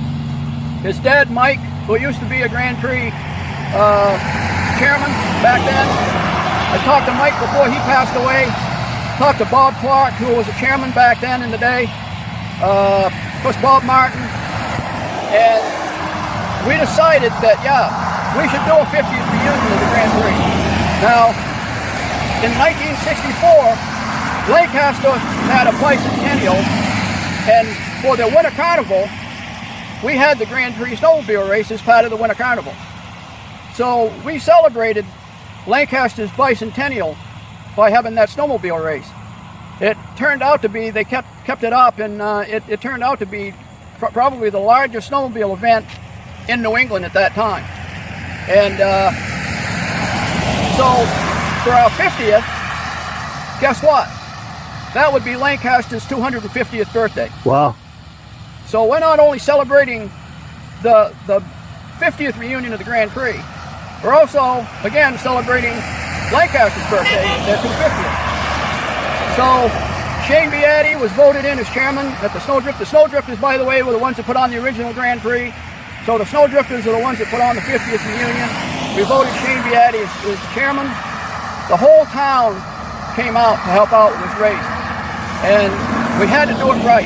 his dad Mike, who used to be a Grand Prix chairman back then. I talked to Mike before he passed away. Talked to Bob Clark, who was a chairman back then in the day. Of course, Bob Martin. And we decided that, yeah, we should do a 50th reunion of the Grand Prix. Now, in 1964, Lancaster had a bicentennial, and for their Winter Carnival, we had the Grand Prix Snowmobile race as part of the Winter Carnival. So we celebrated Lancaster's bicentennial by having that snowmobile race. It turned out to be, they kept it up, and it turned out to be probably the largest snowmobile event in New England at that time. And so for our 50th, guess what? That would be Lancaster's 250th birthday.
Wow.
So we're not only celebrating the 50th reunion of the Grand Prix, we're also, again, celebrating Lancaster's birthday, their 250th. So Shane Beatty was voted in as chairman at the Snowdrift. The Snowdrifters, by the way, were the ones that put on the original Grand Prix. So the Snowdrifters are the ones that put on the 50th reunion. We voted Shane Beatty as the chairman. The whole town came out to help out with this race. And we had to do it right.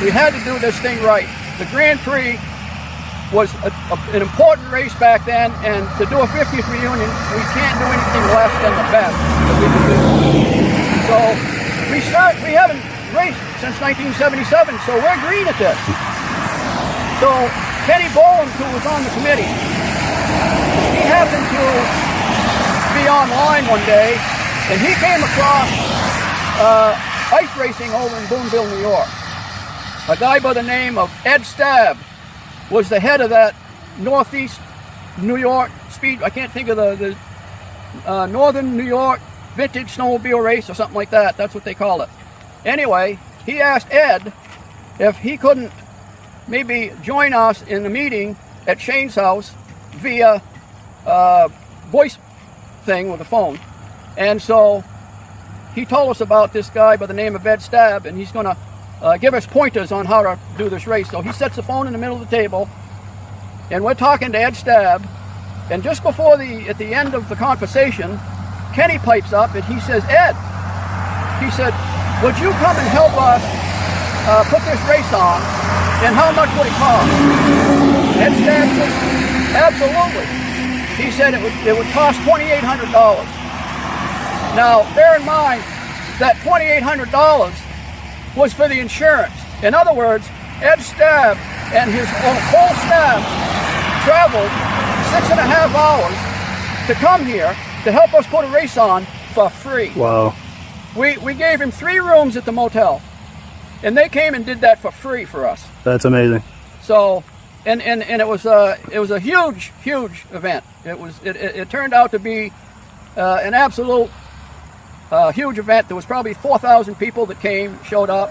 We had to do this thing right. The Grand Prix was an important race back then, and to do a 50th reunion, we can't do anything less than the best that we can do. So we haven't raced since 1977, so we're green at this. So Kenny Boland, who was on the committee, he happened to be online one day, and he came across ice racing over in Boonville, New York. A guy by the name of Ed Stabb was the head of that Northeast New York speed. I can't think of the Northern New York Vintage Snowmobile race or something like that. That's what they call it. Anyway, he asked Ed if he couldn't maybe join us in the meeting at Shane's house via voice thing with a phone. And so he told us about this guy by the name of Ed Stabb, and he's going to give us pointers on how to do this race. So he sets the phone in the middle of the table, and we're talking to Ed Stabb, and just before at the end of the conversation, Kenny pipes up and he says, "Ed," he said, "would you come and help us put this race on, and how much would it cost?" Ed Stabb said, "Absolutely." He said it would cost $2,800. Now, bear in mind that $2,800 was for the insurance. In other words, Ed Stabb and his whole staff traveled 6.5 hours to come here to help us put a race on for free.
Wow.
We gave him 3 rooms at the motel, and they came and did that for free for us.
That's amazing.
So, and it was a huge event. It turned out to be an absolute huge event. There was probably 4,000 people that showed up.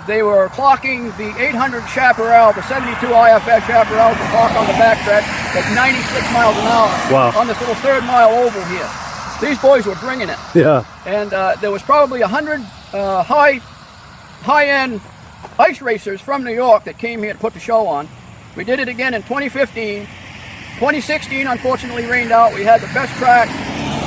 They were clocking the 800 Chaparral, the 72 IFS Chaparral, to clock on the backstretch at 96 miles an hour.
Wow.
On this little 3rd mile oval here. These boys were bringing it.
Yeah.
And there was probably 100 high-end ice racers from New York that came here to put the show on. We did it again in 2015. 2016, unfortunately, rained out. We had the best track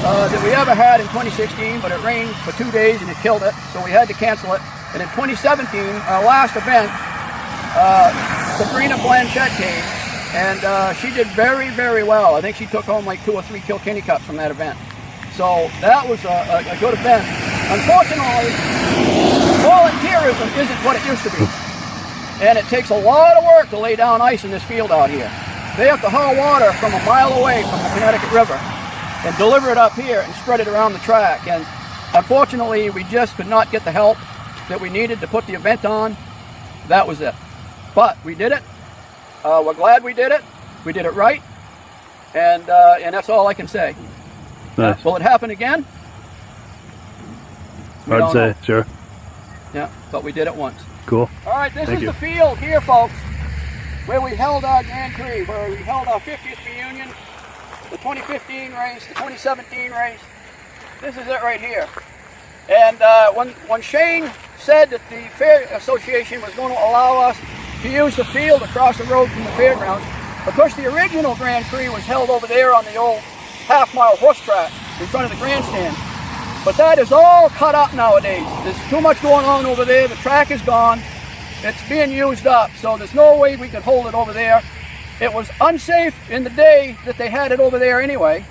that we ever had in 2016, but it rained for 2 days and it killed it, so we had to cancel it. And in 2017, our last event, Sabrina Blanchett came, and she did very, very well. I think she took home like 2 or 3 Kilkenny Cups from that event. So that was a good event. Unfortunately, volunteerism isn't what it used to be. And it takes a lot of work to lay down ice in this field out here. They have to haul water from a mile away from the Connecticut River and deliver it up here and spread it around the track. And unfortunately, we just could not get the help. that we needed to put the event on. That was it. But we did it. We're glad we did it. We did it right. And that's all I can say.
Nice.
Will it happen again? We
Hard
don't
to
know.
say, sure.
Yeah, but we did it once.
Cool.
All right, this
Thank
is
you.
the field here, folks, where we held our Grand Prix, where we held our 50th reunion, the 2015 race, the 2017 race. This is it right here. And when Shane said that the Fair Association was going to allow us to use the field across the road from the fairgrounds, because the original Grand Prix was held over there on the old half-mile horse track in front of the grandstand. But that is all cut up nowadays. There's too much going on over there. The track is gone. It's being used up, so there's no way we could hold it over there. It was unsafe in the day that they had it over there anyway,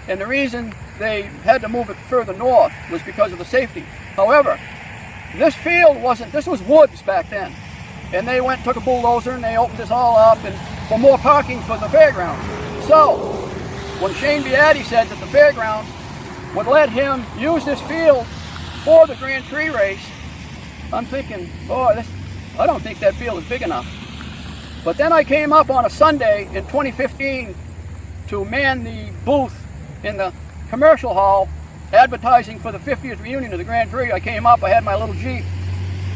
and the reason they had to move it further north was because of the safety. However, this field wasn't, this was woods back then, and they went and took a bulldozer and they opened this all up and for more parking for the fairgrounds. So, when Shane Beatty said that the fairgrounds would let him use this field for the Grand Prix race, I'm thinking, boy, I don't think that field is big enough. But then I came up on a Sunday in 2015 to man the booth in the commercial hall advertising for the 50th reunion of the Grand Prix. I came up, I had my little Jeep,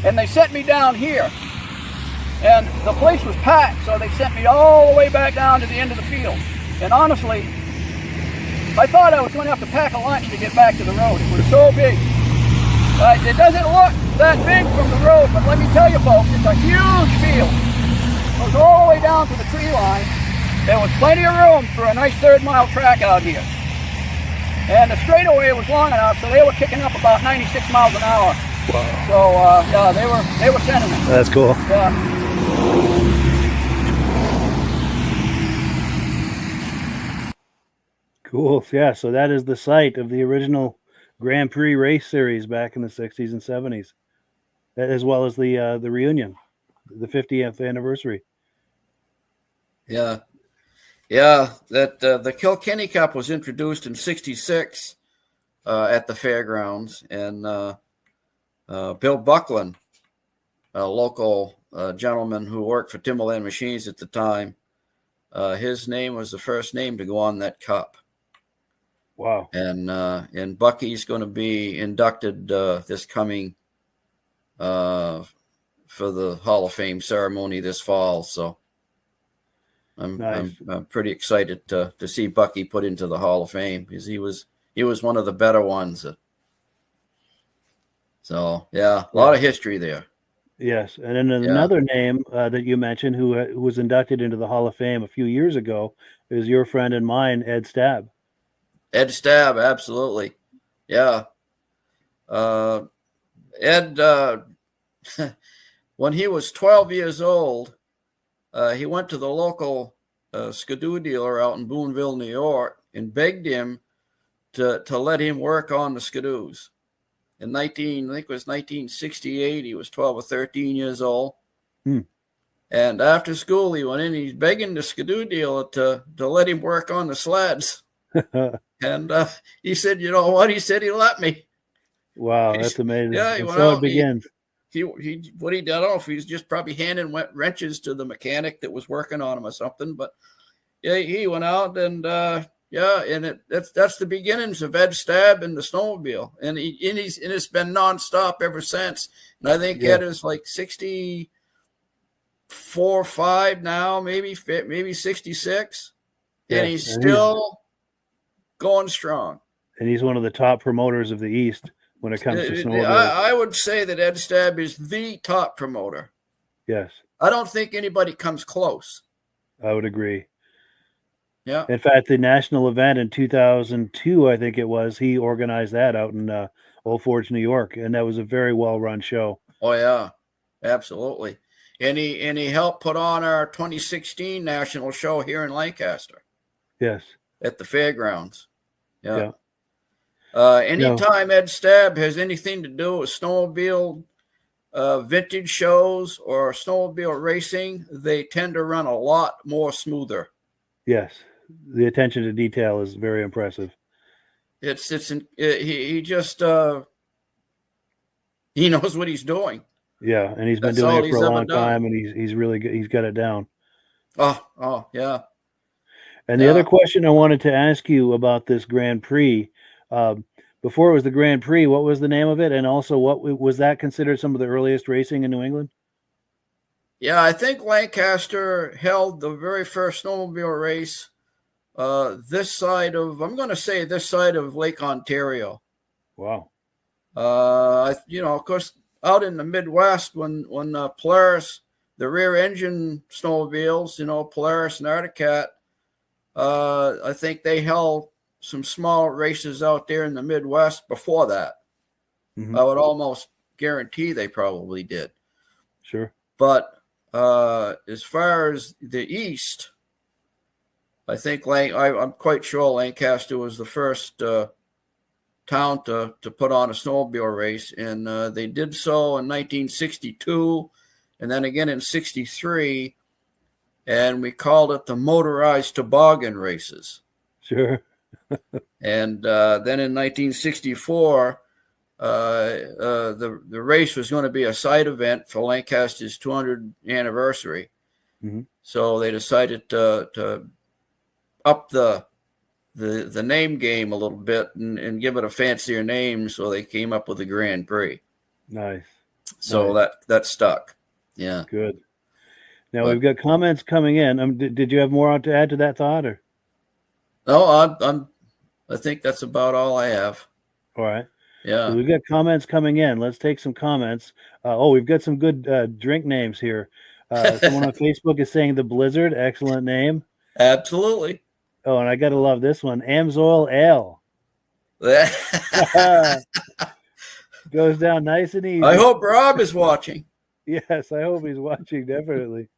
and they sent me down here. And the place was packed, so they sent me all the way back down to the end of the field. And honestly, I thought I was going to have to pack a lunch to get back to the road. It was so big. It doesn't look that big from the road, but let me tell you folks, it's a huge field. It goes all the way down to the tree line. There was plenty of room for a nice third-mile track out here. And the straightaway was long enough, so they were kicking up about 96 miles an hour.
Wow.
So yeah, they were sending it.
That's cool.
Yeah.
Cool. Yeah, so that is the site of the original Grand Prix race series back in the 60s and 70s, as well as the reunion, the 50th anniversary.
Yeah. Yeah, that the Kilkenny Cup was introduced in '66 at the fairgrounds, and Bill Buckland, a local gentleman who worked for Timberland Machines at the time, his name was the first name to go on that cup.
Wow.
And Bucky's going to be inducted this coming for the Hall of Fame ceremony this fall. So I'm pretty excited to see Bucky put into the Hall of Fame, because he was one of the better ones. So yeah, a lot of history there.
Yes, and then another name that you mentioned who was inducted into the Hall of Fame a few years ago is your friend and mine, Ed Stab.
Ed Stab, absolutely. Yeah. Ed, when he was 12 years old, he went to the local skidoo dealer out in Boonville, New York, and begged him to let him work on the skidoos. In I think it was 1968, he was 12 or 13 years old. And after school, he went in, he's begging the skidoo dealer to let him work on the sleds. And he said, you know what? He said he let me.
Wow, that's amazing.
Yeah,
and so it begins.
He what he did, I don't know if he's just probably handing wrenches to the mechanic that was working on him or something. But yeah, he went out and and that's the beginnings of Ed Stab and the snowmobile, and it's been nonstop ever since. And I think Ed is like 64, 5 now, maybe 66, and he's still going strong.
And he's one of the top promoters of the East when it comes to snowmobile.
I would say that Ed Stab is the top promoter.
Yes.
I don't think anybody comes close.
I would agree.
Yeah.
In fact, the national event in 2002, I think it was, he organized that out in Old Forge, New York, and that was a very well-run show.
Oh yeah, absolutely. And he helped put on our 2016 national show here in Lancaster.
Yes.
At the fairgrounds. Yeah.
Anytime
Ed Stab has anything to do with snowmobile vintage shows or snowmobile racing, they tend to run a lot more smoother.
Yes. The attention to detail is very impressive.
He just He knows what he's doing.
Yeah, and he's been
That's
doing
all
it for a
he's ever
long
done.
time, and he's really good. He's got it down.
Oh, yeah.
And the
Yeah.
other question I wanted to ask you about this Grand Prix, before it was the Grand Prix, what was the name of it? And also, what was that considered some of the earliest racing in New England?
Yeah, I think Lancaster held the very first snowmobile race this side of Lake Ontario.
Wow.
Of course, out in the Midwest, when Polaris, the rear engine snowmobiles, Polaris and Arctic Cat, I think they held some small races out there in the Midwest before that.
Mm-hmm.
I would almost guarantee they probably did.
Sure.
But as far as the East, I think I'm quite sure Lancaster was the first town to put on a snowmobile race, and they did so in 1962, and then again in 63, and we called it the motorized toboggan races.
Sure.
And then in 1964, the race was going to be a side event for Lancaster's 200th anniversary.
Mm-hmm.
So they decided to up the name game a little bit and give it a fancier name. So they came up with the Grand Prix.
Nice.
So
nice.
that stuck. Yeah.
Good. Now we've got comments coming in. Did you have more to add to that thought, or?
No, I think that's about all I have.
All right.
Yeah.
So we've got comments coming in. Let's take some comments. We've got some good drink names here. Someone on Facebook is saying the Blizzard. Excellent name.
Absolutely.
Oh, and I got to love this one. Amsoil Ale. Goes down nice and easy.
I hope Rob is watching.
Yes, I hope he's watching, definitely.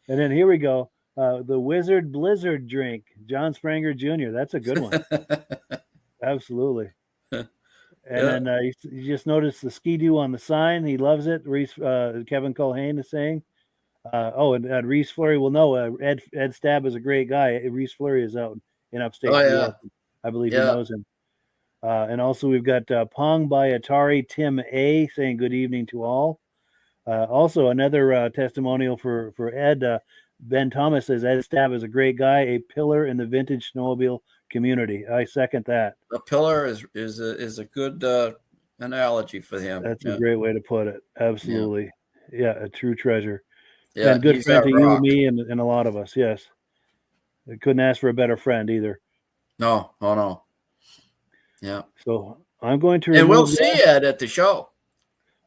And then here we go. The Wizard Blizzard drink. John Spranger Jr. That's a good one. Absolutely. And then you just noticed the Ski-Doo on the sign. He loves it. Reese, Kevin Culhane is saying. And Reese Fleury will know. Ed Stab is a great guy. Reese Fleury is out in upstate New York. I believe he knows him. And also we've got Pong by Atari Tim A saying good evening to all. Also another testimonial for Ed. Ben Thomas says Ed Stab is a great guy, a pillar in the vintage snowmobile community. I second that.
A pillar is a good analogy for him.
That's a great way to put it. Absolutely. Yeah, a true treasure.
Yeah,
and good friend to you, me, and a lot of us. Yes. I couldn't ask for a better friend either.
No. Yeah.
So I'm going to.
And we'll see Ed at the show.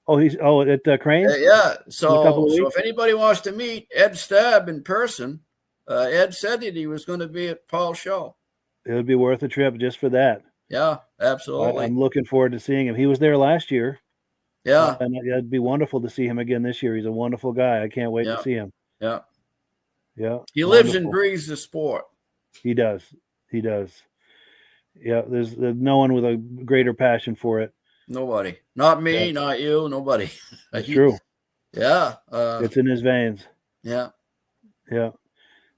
Oh, he's at Cranes?
Yeah. So if anybody wants to meet Ed Stab in person, Ed said that he was going to be at Paul's show.
It would be worth a trip just for that.
Yeah, absolutely.
I'm looking forward to seeing him. He was there last year.
Yeah.
And it'd be wonderful to see him again this year. He's a wonderful guy. I can't wait to see him.
Yeah.
Yeah.
He lives and breathes the sport.
He does. Yeah. There's no one with a greater passion for it.
Nobody. Not me, not you, nobody.
That's true.
Yeah.
It's in his veins.
Yeah.
Yeah.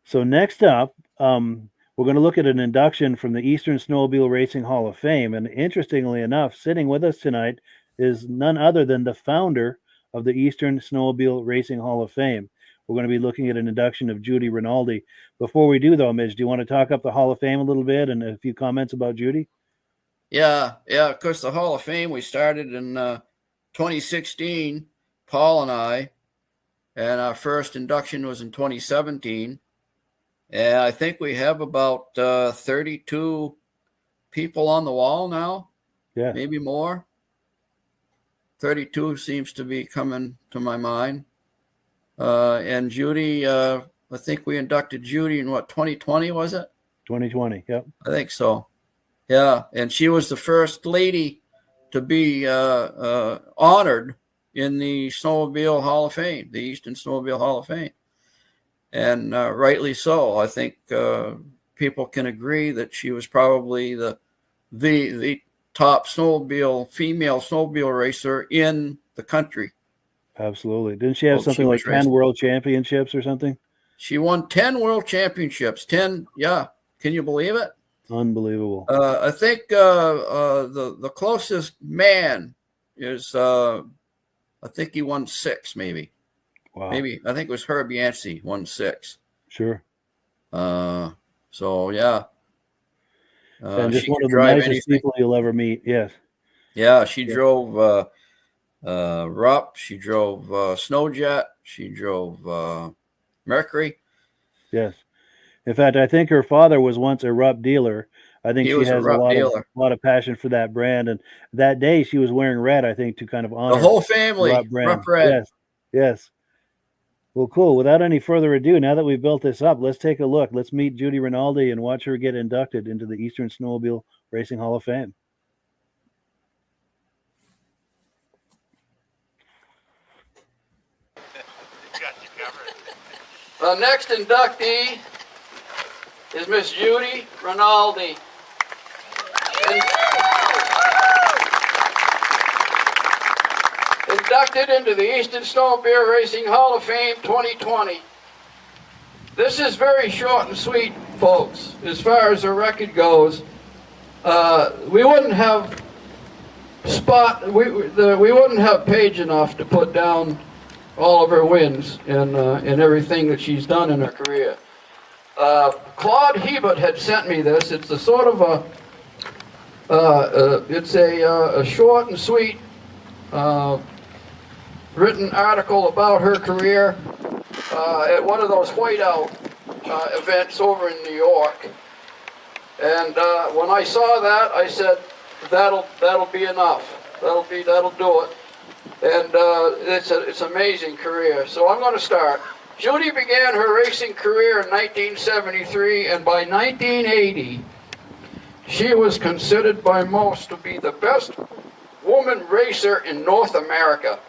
So next up, we're going to look at an induction from the Eastern Snowmobile Racing Hall of Fame. And interestingly enough, sitting with us tonight is none other than the founder of the Eastern Snowmobile Racing Hall of Fame. We're going to be looking at an induction of Judy Rinaldi. Before we do, though, Midge, do you want to talk up the Hall of Fame a little bit and a few comments about Judy?
Yeah. Of course, the Hall of Fame, we started in 2016, Paul and I, and our first induction was in 2017. And I think we have about 32 people on the wall now.
Yeah.
Maybe more. 32 seems to be coming to my mind. And Judy, I think we inducted Judy in 2020, was it?
2020, yep.
I think so. Yeah, and she was the first lady to be honored in the Snowmobile Hall of Fame, the Eastern Snowmobile Hall of Fame. And rightly so. I think people can agree that she was probably the top female snowmobile racer in the country.
Absolutely. Didn't she have something like 10 world championships or something?
She won 10 world championships. 10, yeah. Can you believe it?
Unbelievable.
I think the closest man is I think he won 6, maybe.
Wow.
Maybe I think it was Herb Yancey won 6.
Sure.
So yeah.
And just
she
one
could
of the
drive
nicest
anything.
people you'll ever meet. Yes.
Yeah, she drove Rupp. She drove Snowjet. She drove Mercury.
Yes. In fact, I think her father was once a Rupp dealer. I think
He
she
was a
has a
Rupp dealer.
lot of passion for that brand. And that day she was wearing red, I think, to kind of honor
The whole family,
Rupp brand.
Rupp Red.
Yes. Yes. Well, cool. Without any further ado, now that we've built this up, let's take a look. Let's meet Judy Rinaldi and watch her get inducted into the Eastern Snowmobile Racing Hall of Fame.
The next inductee is Miss Judy Rinaldi. Inducted into the Eastern Snowmobile Racing Hall of Fame 2020. This is very short and sweet, folks, as far as the record goes. We wouldn't have we wouldn't have page enough to put down all of her wins and everything that she's done in her career. Claude Hebert had sent me this. It's a sort of a short and sweet written article about her career at one of those whiteout events over in New York. And when I saw that, I said, that'll be enough. That'll do it. And it's an amazing career. So I'm going to start. Judy began her racing career in 1973, and by 1980, she was considered by most to be the best woman racer in North America.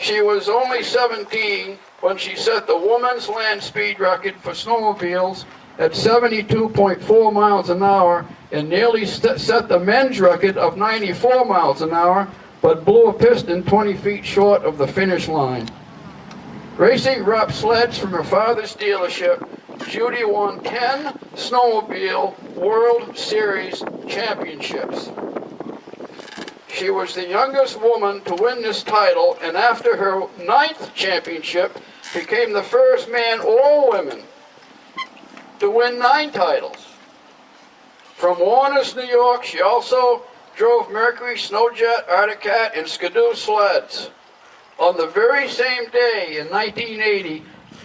She was only 17 when she set the women's land speed record for snowmobiles at 72.4 miles an hour and nearly set the men's record of 94 miles an hour, but blew a piston 20 feet short of the finish line. Racing Rupp sleds from her father's dealership, Judy won 10 Snowmobile World Series championships. She was the youngest woman to win this title, and after her 9th championship, became the first man or woman to win 9 titles. From Warner's, New York, she also drove Mercury, Snowjet, Arctic Cat, and Skidoo sleds. On the very same day in 1980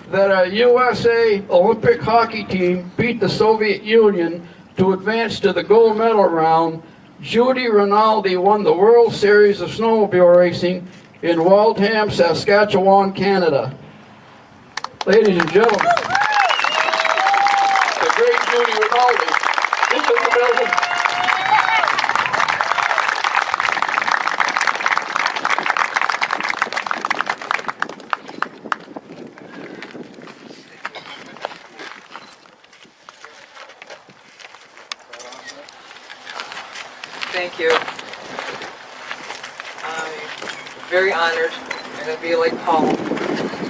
that a USA Olympic hockey team beat the Soviet Union to advance to the gold medal round, Judy Rinaldi won the World Series of Snowmobile Racing in Waltham, Saskatchewan, Canada. Ladies and gentlemen, the great Judy Rinaldi is in the building.
Thank you. I'm very honored. I'm going to be like Paul,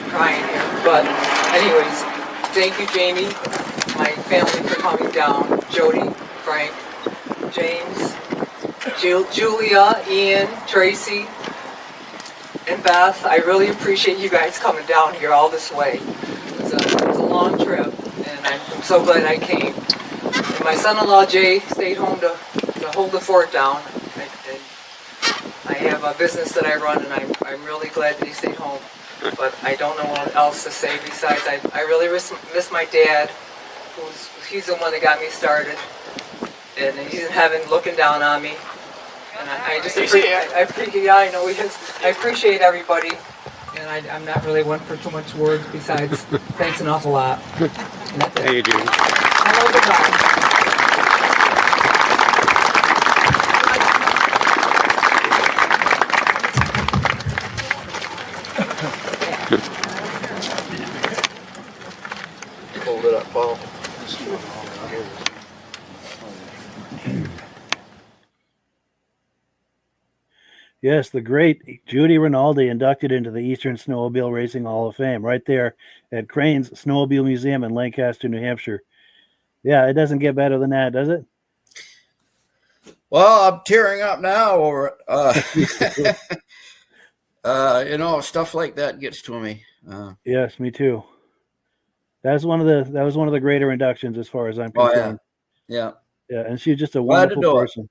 crying here. But anyways, thank you, Jamie, my family for coming down. Jody, Frank, James, Julia, Ian, Tracy, and Beth. I really appreciate you guys coming down here all this way. It was a long trip, and I'm so glad I came. And my son-in-law, Jay, stayed home to hold the fort down. And I have a business that I run, and I'm really glad that he stayed home. But I don't know what else to say besides I really miss my dad, he's the one that got me started, and he's in heaven looking down on me. And I just appreciate, yeah, I know he is. I appreciate everybody, and I'm not really one for too much words besides thanks an awful lot.
Hey, Judy.
Hello, goodbye.
Hold it up, Paul.
Yes, the great Judy Rinaldi inducted into the Eastern Snowmobile Racing Hall of Fame right there at Crane's Snowmobile Museum in Lancaster, New Hampshire. Yeah, it doesn't get better than that, does it?
Well, I'm tearing up now over it. You know, stuff like that gets to me.
Yes, me too. That was one of the greater inductions as far as I'm
Oh,
concerned.
yeah.
Yeah, and she's just a
Glad to
wonderful
do it.
person.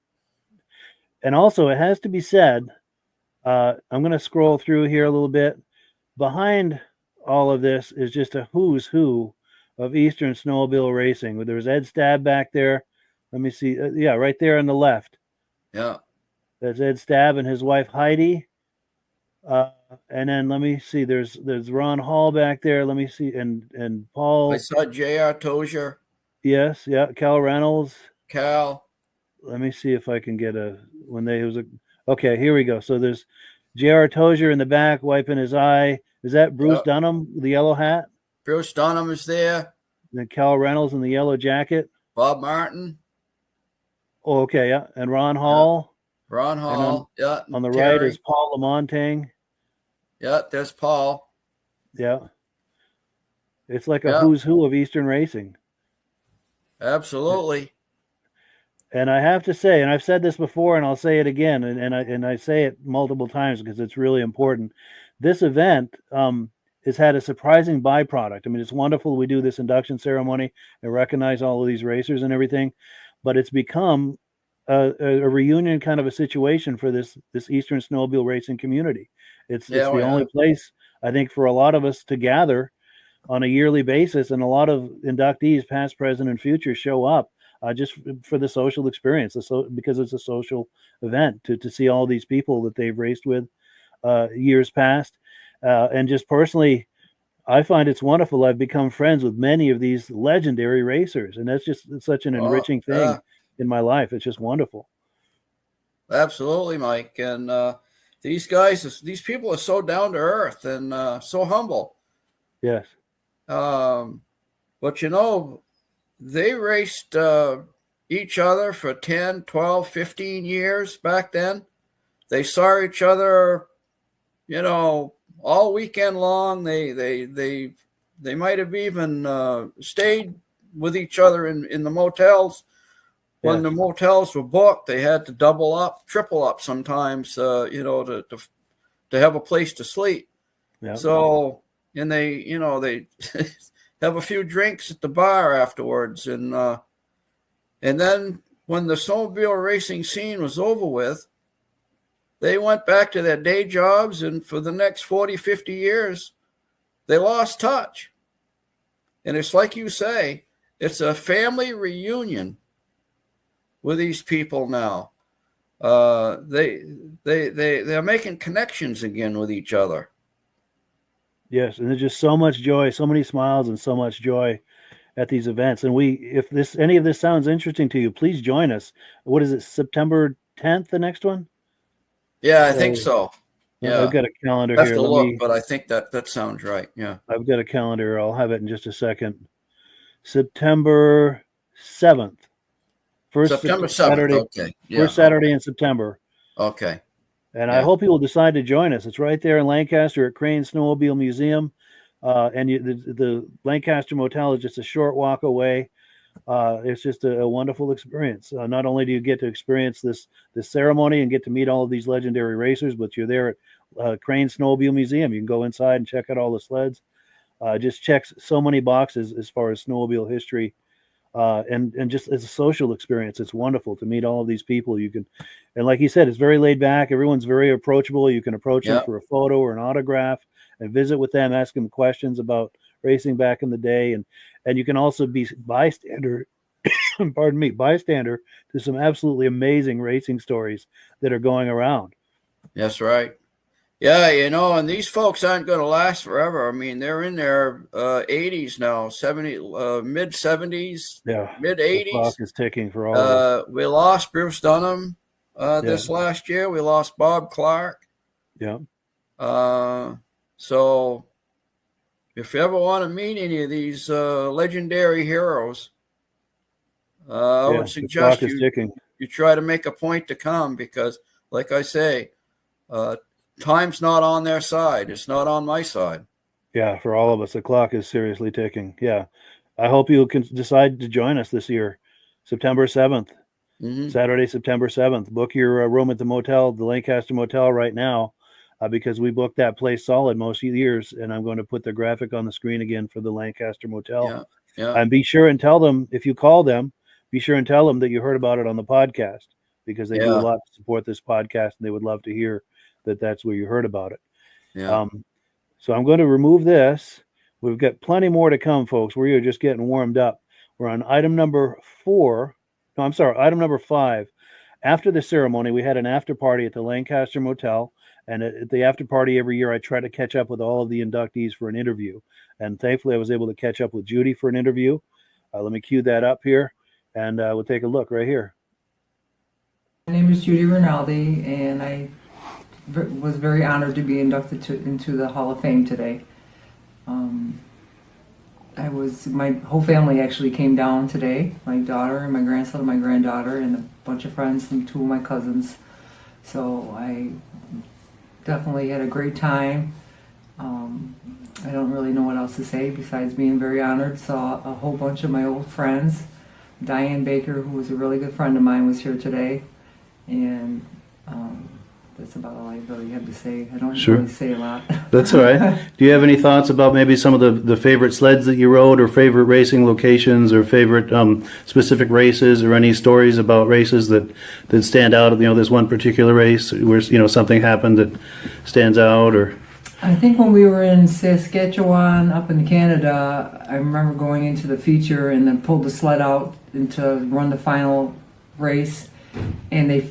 And also, it has to be said, I'm going to scroll through here a little bit. Behind all of this is just a who's who of Eastern snowmobile racing. There's Ed Stab back there. Let me see. Yeah, right there on the left.
Yeah.
That's Ed Stab and his wife Heidi. And then let me see. There's Ron Hall back there. Let me see. And Paul.
I saw J.R. Tozier.
Yes, yeah. Cal Reynolds.
Cal.
Let me see if I can get okay, here we go. So there's J.R. Tozier in the back wiping his eye. Is that Bruce Dunham, the yellow hat?
Bruce Dunham is there.
And Cal Reynolds in the yellow jacket.
Bob Martin.
Oh, okay, yeah. And Ron Hall.
Yeah. Ron Hall.
On the right is Paul Lamontagne.
Yeah, there's Paul.
Yeah. It's like a who's who of Eastern racing.
Absolutely.
And I have to say, and I've said this before, and I'll say it again, and I say it multiple times because it's really important. This event has had a surprising byproduct. I mean, it's wonderful we do this induction ceremony and recognize all of these racers and everything, but it's become a reunion kind of a situation for this Eastern snowmobile racing community. It's the only place, I think, for a lot of us to gather on a yearly basis, and a lot of inductees, past, present, and future, show up. Just for the social experience, because it's a social event to see all these people that they've raced with years past. And just personally, I find it's wonderful. I've become friends with many of these legendary racers, and that's just such an enriching thing in my life. It's just wonderful.
Absolutely, Mike. And these people are so down to earth and so humble.
Yes.
But, you know, they raced each other for 10, 12, 15 years back then. They saw each other, you know, all weekend long. They might have even stayed with each other in the motels. When the motels were booked, they had to double up, triple up sometimes, you know, to have a place to sleep.
Yeah.
So, and they have a few drinks at the bar afterwards. And then when the snowmobile racing scene was over with, they went back to their day jobs, and for the next 40, 50 years, they lost touch. And it's like you say, it's a family reunion with these people now. They're making connections again with each other.
Yes, and there's just so much joy, so many smiles, and so much joy at these events. And if any of this sounds interesting to you, please join us. What is it, September 10th, the next one?
Yeah, I think so. Yeah,
I've got a calendar
here.
Have
to look, but I think that sounds right. Yeah,
I've got a calendar. I'll have it in just a second. September 7th.
September 7th.
Saturday,
Okay. Yeah.
First Saturday in September.
Okay.
And I hope you will decide to join us. It's right there in Lancaster at Crane Snowmobile Museum. And the Lancaster Motel is just a short walk away. It's just a wonderful experience. Not only do you get to experience this ceremony and get to meet all of these legendary racers, but you're there at Crane Snowmobile Museum. You can go inside and check out all the sleds. Just checks so many boxes as far as snowmobile history. And just as a social experience, it's wonderful to meet all of these people. And like you said, it's very laid back. Everyone's very approachable. You can approach them for a photo or an autograph and visit with them, ask them questions about racing back in the day. And you can also be bystander, bystander to some absolutely amazing racing stories that are going around.
That's right. Yeah, you know, and these folks aren't going to last forever. I mean, they're in their 80s now, mid 70s, mid 80s.
The clock is ticking for all of us.
We lost Bruce Dunham this last year. We lost Bob Clark.
Yeah.
So if you ever want to meet any of these legendary heroes, I would suggest you try to make a point to come, because, like I say, time's not on their side. It's not on my side.
Yeah, for all of us, the clock is seriously ticking. Yeah. I hope you can decide to join us this year, September 7th, Saturday, September 7th. Book your room at the motel, the Lancaster Motel right now. because we booked that place solid most years. And I'm going to put the graphic on the screen again for the Lancaster Motel.
Yeah. Yeah.
And be sure and tell them, if you call them, be sure and tell them that you heard about it on the podcast, because they do a lot to support this podcast, and they would love to hear that that's where you heard about it.
Yeah.
So I'm going to remove this. We've got plenty more to come, folks. We're just getting warmed up. We're on item number 4. No, I'm sorry, item number 5. After the ceremony, we had an after party at the Lancaster Motel. And at the after party every year, I try to catch up with all of the inductees for an interview. And thankfully, I was able to catch up with Judy for an interview. Let me cue that up here, and we'll take a look right here.
My name is Judy Rinaldi, and I was very honored to be inducted into the Hall of Fame today. My whole family actually came down today. My daughter and my grandson and my granddaughter and a bunch of friends and 2 of my cousins. So I definitely had a great time. I don't really know what else to say besides being very honored. Saw a whole bunch of my old friends. Diane Baker, who was a really good friend of mine, was here today. And that's about all I really have to say. I don't really say a lot.
That's all right. Do you have any thoughts about maybe some of the favorite sleds that you rode, or favorite racing locations, or favorite specific races, or any stories about races that stand out? There's one particular race where something happened that stands out, or...
I think when we were in Saskatchewan up in Canada, I remember going into the feature and then pulled the sled out to run the final race, and they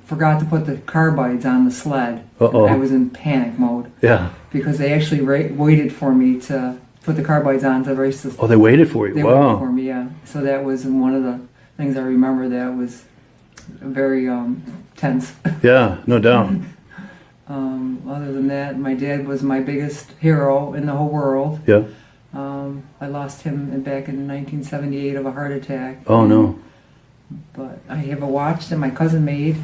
forgot to put the carbides on the sled.
Uh-oh.
I was in panic mode.
Yeah.
Because they actually waited for me to put the carbides on to race the...
Oh, they waited for you.
They waited for me, yeah. So that was one of the things I remember that was very tense.
Yeah, no doubt.
Other than that, my dad was my biggest hero in the whole world.
Yeah.
I lost him back in 1978 of a heart attack.
Oh, no.
But I have a watch that my cousin made.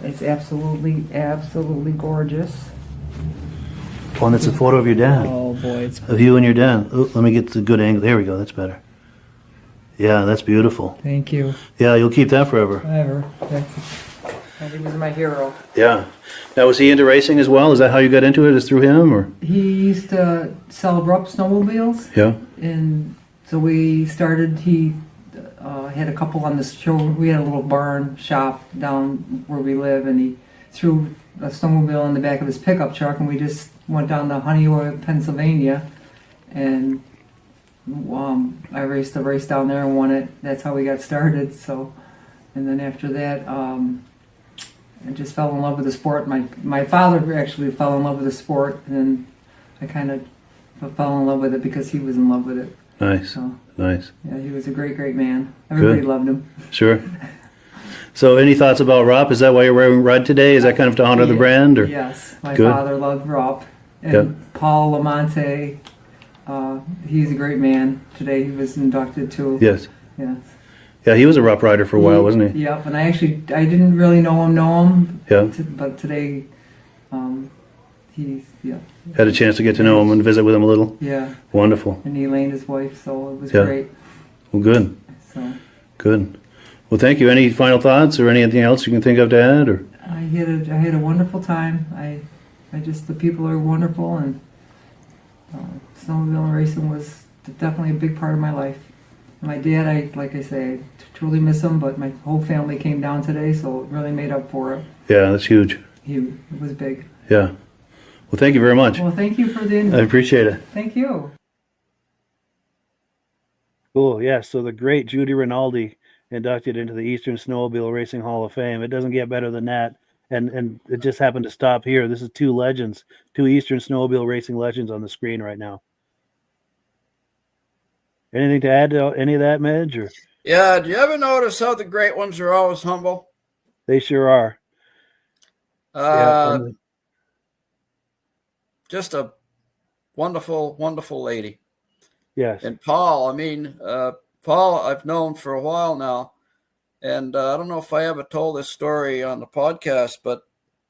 It's absolutely, absolutely gorgeous.
Oh, and it's a photo of your dad.
Oh, boy. It's
Of you and your dad. Oh, let me get the good angle. There we go. That's better. Yeah, that's beautiful.
Thank you.
Yeah, you'll keep that forever.
He was my hero.
Yeah. Now, was he into racing as well? Is that how you got into it? Is through him, or?
He used to sell abrupt snowmobiles.
Yeah.
And so we started, he had a couple on the show. We had a little barn shop down where we live, and he threw a snowmobile in the back of his pickup truck, and we just went down to Honeyoke, Pennsylvania, and I raced the race down there and won it. That's how we got started. So, and then after that, I just fell in love with the sport. My father actually fell in love with the sport, and I kind of fell in love with it because he was in love with it.
Nice.
So,
nice.
Yeah, he was a great, great man. Everybody loved him.
Sure. So, any thoughts about ROP? Is that why you're wearing red today? Is that kind of to honor the brand? Or?
Yes, my father loved ROP. And Paul Lamonte, he's a great man. Today he was inducted too.
Yes.
Yes.
Yeah, he was a ROP rider for a while, wasn't he?
Yep, and I didn't really know him.
Yeah.
But today,
had a chance to get to know him and visit with him a little.
Yeah.
Wonderful.
And Elaine, his wife, so it was great.
Well, good.
So.
Good. Well, thank you. Any final thoughts or anything else you can think of to add? Or
I had a wonderful time. The people are wonderful, and snowmobile racing was definitely a big part of my life. My dad, like I say, I truly miss him, but my whole family came down today, so it really made up for it.
Yeah, that's huge.
It was big.
Yeah. Well, thank you very much.
Well, thank you for the invite.
I appreciate it.
Thank you.
Cool. Yeah. So the great Judy Rinaldi inducted into the Eastern Snowmobile Racing Hall of Fame. It doesn't get better than that. And it just happened to stop here. This is two legends, two Eastern Snowmobile Racing legends on the screen right now. Anything to add to any of that, Midge? Or?
Yeah, do you ever notice how the great ones are always humble?
They sure are.
Just a wonderful, wonderful lady.
Yes.
And Paul, Paul I've known for a while now. And I don't know if I ever told this story on the podcast, but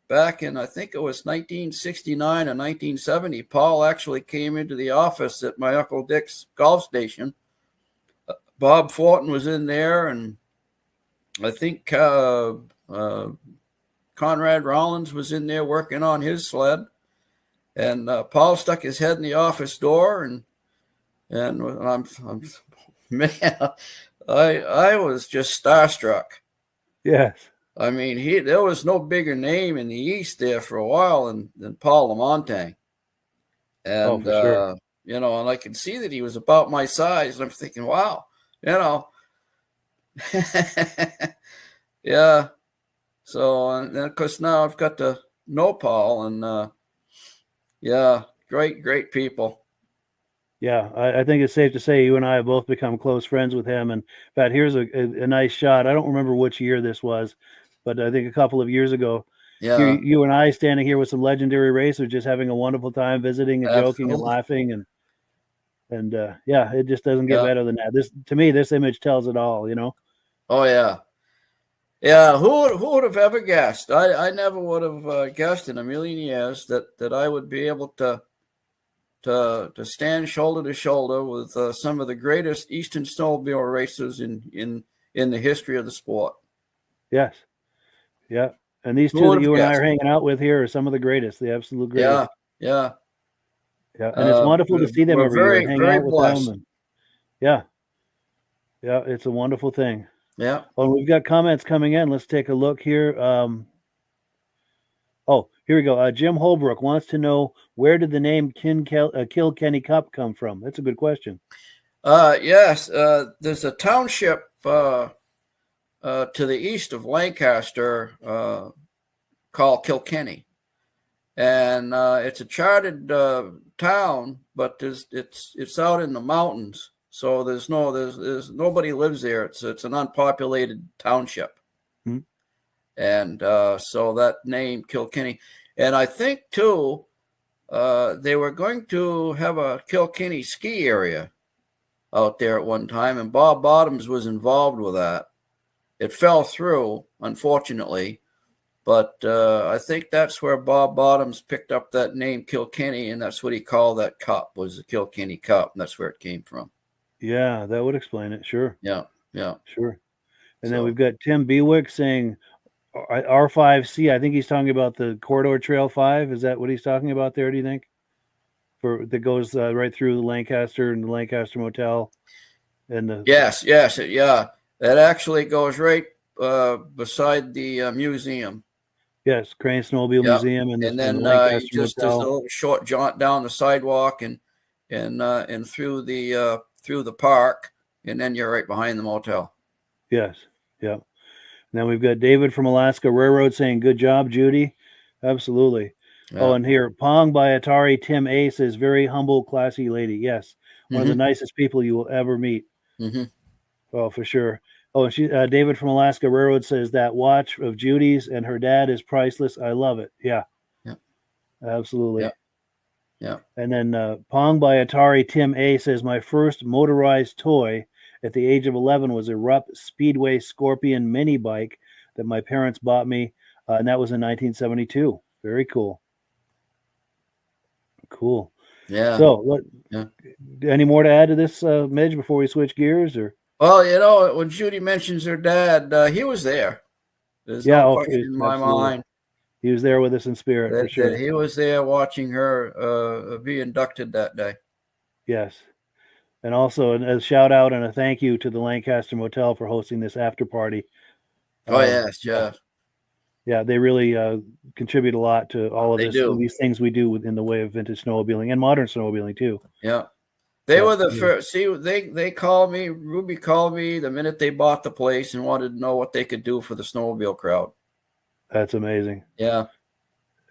back in, I think it was 1969 or 1970, Paul actually came into the office at my Uncle Dick's golf station. Bob Fortin was in there, and I think Conrad Rollins was in there working on his sled, and Paul stuck his head in the office door, and I'm man, I was just starstruck.
Yes.
I mean, there was no bigger name in the East there for a while than Paul Lamontagne. And,
for sure.
you know, and I could see that he was about my size. And I'm thinking, wow, you know, yeah. So, and of course, now I've got to know Paul, and yeah, great people.
Yeah, I think it's safe to say you and I have both become close friends with him. And in fact, here's a nice shot. I don't remember which year this was, but I think a couple of years ago.
Yeah.
Here, you and I standing here with some legendary racers, just having a wonderful time visiting and joking and laughing, and yeah, it just doesn't get better than that. To me, this image tells it all, you know.
Oh yeah, yeah. Who would have ever guessed? I never would have guessed in a million years that I would be able to stand shoulder to shoulder with some of the greatest Eastern snowmobile racers in the history of the sport.
Yes, yeah. And these two that you and I are hanging out with here are some of the greatest, the absolute greatest.
Yeah.
And it's wonderful to see them every year and hang out with them. And, yeah, it's a wonderful thing.
Yeah.
Oh, we've got comments coming in. Let's take a look here. Oh, here we go. Jim Holbrook wants to know, where did the name Kilkenny Cup come from? That's a good question.
Yes, there's a township to the east of Lancaster called Kilkenny, and it's a charted town, but it's out in the mountains, so there's nobody lives there. It's an unpopulated township.
Hmm.
And so that name Kilkenny, and I think too they were going to have a Kilkenny ski area out there at one time, and Bob Bottoms was involved with that. It fell through, unfortunately, but I think that's where Bob Bottoms picked up that name Kilkenny, and that's what he called that cup, was the Kilkenny Cup, and that's where it came from.
Yeah, that would explain it. Sure.
Yeah.
Sure. And then we've got Tim Bewick saying R5C. I think he's talking about the Corridor Trail 5. Is that what he's talking about there, do you think? That goes right through Lancaster and the Lancaster Motel. And
Yes, yeah. That actually goes right beside the museum.
Yes, Crane Snowmobile Museum, and
then
the Lancaster
there's a little short jaunt down the sidewalk and through the park, and then you're right behind the motel.
Yes, yeah. Now we've got David from Alaska Railroad saying, "Good job, Judy." Absolutely. Yeah. Oh, and here, Pong by Atari Tim A says, "Very humble, classy lady." Yes, one of the nicest people you will ever meet.
Mm-hmm.
Oh, for sure. Oh, and David from Alaska Railroad says that watch of Judy's and her dad is priceless. I love it. Yeah. Absolutely.
Yeah.
And then Pong by Atari Tim A says, my first motorized toy at the age of 11 was a Rupp Speedway Scorpion mini bike that my parents bought me, and that was in 1972. Very cool. Cool.
Yeah.
So, any more to add to this, Midge, before we switch gears, or?
Well, you know, when Judy mentions her dad, he was there. There's no question in my mind.
He was there with us in spirit, for sure.
He was there watching her be inducted that day.
Yes. And also a shout out and a thank you to the Lancaster Motel for hosting this after party.
Oh, yes, yeah.
Yeah, they really contribute a lot to all of these things we do in the way of vintage snowmobiling and modern snowmobiling, too.
Yeah. They were the first. See, they called me. Ruby called me the minute they bought the place and wanted to know what they could do for the snowmobile crowd.
That's amazing.
Yeah,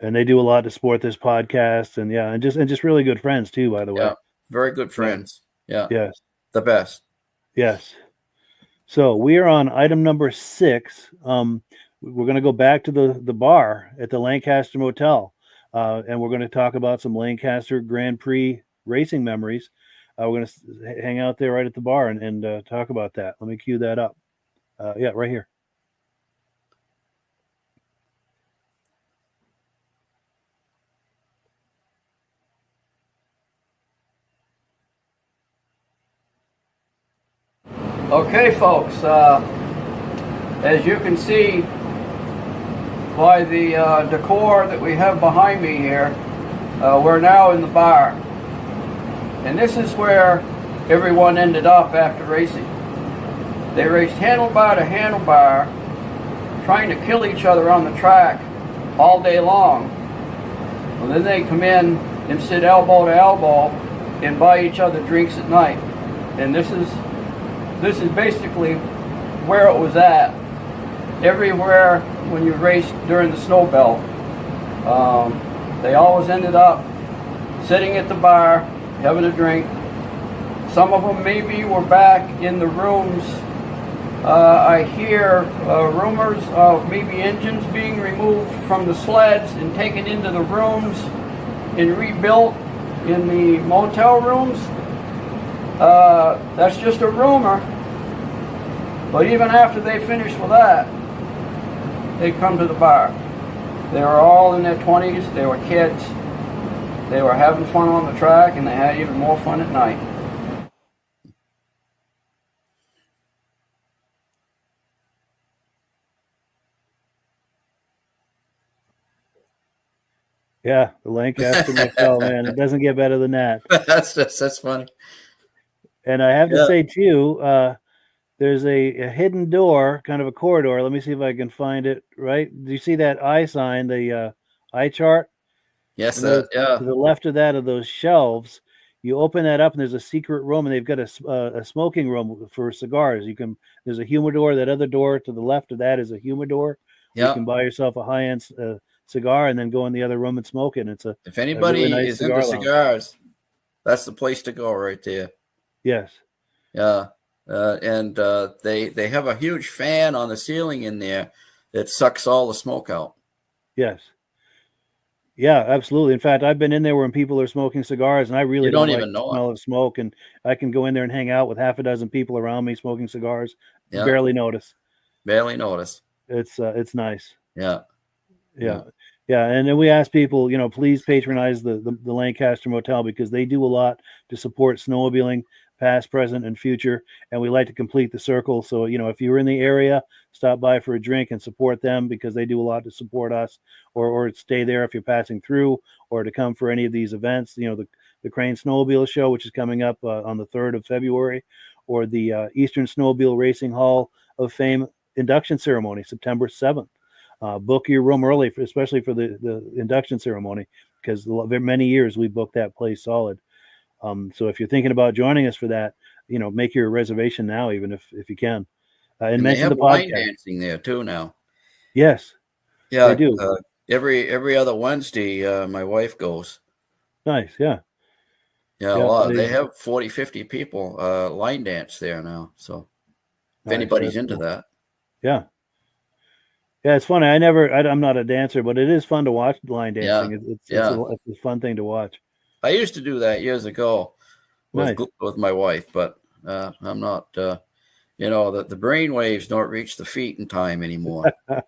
and they do a lot to support this podcast, and just really good friends too. By the way,
very good friends. Yeah.
Yes.
The best.
Yes. So we are on item number 6. We're going to go back to the bar at the Lancaster Motel, and we're going to talk about some Lancaster Grand Prix racing memories. We're going to hang out there right at the bar and talk about that. Let me cue that up. Right here.
Okay, folks, as you can see, by the decor that we have behind me here. We're now in the bar. And this is where everyone ended up after racing. They raced handlebar to handlebar, trying to kill each other on the track all day long. Well, then they come in and sit elbow to elbow and buy each other drinks at night. And this is basically where it was at. Everywhere when you raced during the snow belt, they always ended up sitting at the bar, having a drink. Some of them maybe were back in the rooms. I hear rumors of maybe engines being removed from the sleds and taken into the rooms and rebuilt in the motel rooms. That's just a rumor. But even after they finished with that, they'd come to the bar. They were all in their 20s, they were kids, they were having fun on the track, and they had even more fun at night.
Yeah, the Lancaster Motel, man, it doesn't get better than that.
That's funny.
And I have to say too, there's a hidden door, kind of a corridor. Let me see if I can find it. Right? Do you see that eye sign, the eye chart?
Yes,
Yeah.
yeah.
To the left of that, of those shelves, you open that up, and there's a secret room, and they've got a smoking room for cigars. There's a humidor. That other door to the left of that is a humidor.
Yeah.
You can buy yourself a high-end cigar and then go in the other room and smoke it. And it's
if anybody
really nice
is into cigars, that's the place to go right there.
Yes.
Yeah. And they have a huge fan on the ceiling in there that sucks all the smoke out.
Yes. Yeah, absolutely. In fact, I've been in there when people are smoking cigars, and I really don't
even
like
know
the smell of smoke. And I can go in there and hang out with half a dozen people around me smoking cigars.
Yeah.
Barely notice.
It's
nice.
Yeah.
Yeah. And then we ask people, please patronize the Lancaster Motel, because they do a lot to support snowmobiling, past, present, and future. And we like to complete the circle. So, if you're in the area, stop by for a drink and support them, because they do a lot to support us, or stay there if you're passing through, or to come for any of these events, the Crane Snowmobile Show, which is coming up on the 3rd of February, or the Eastern Snowmobile Racing Hall of Fame induction ceremony, September 7th. Book your room early, especially for the induction ceremony, because many years we booked that place solid. So if you're thinking about joining us for that, make your reservation now, even if you can. And mention the podcast.
Line dancing there too now.
Yes.
Yeah,
they do.
Every other Wednesday, my wife goes.
Nice. Yeah.
Yeah, a lot. They have 40, 50 people line dance there now. So if anybody's into that.
Yeah. Yeah, it's funny. I'm not a dancer, but it is fun to watch line dancing. It's a fun thing to watch.
I used to do that years ago with my wife, but I'm not, the brain waves don't reach the feet in time anymore.
I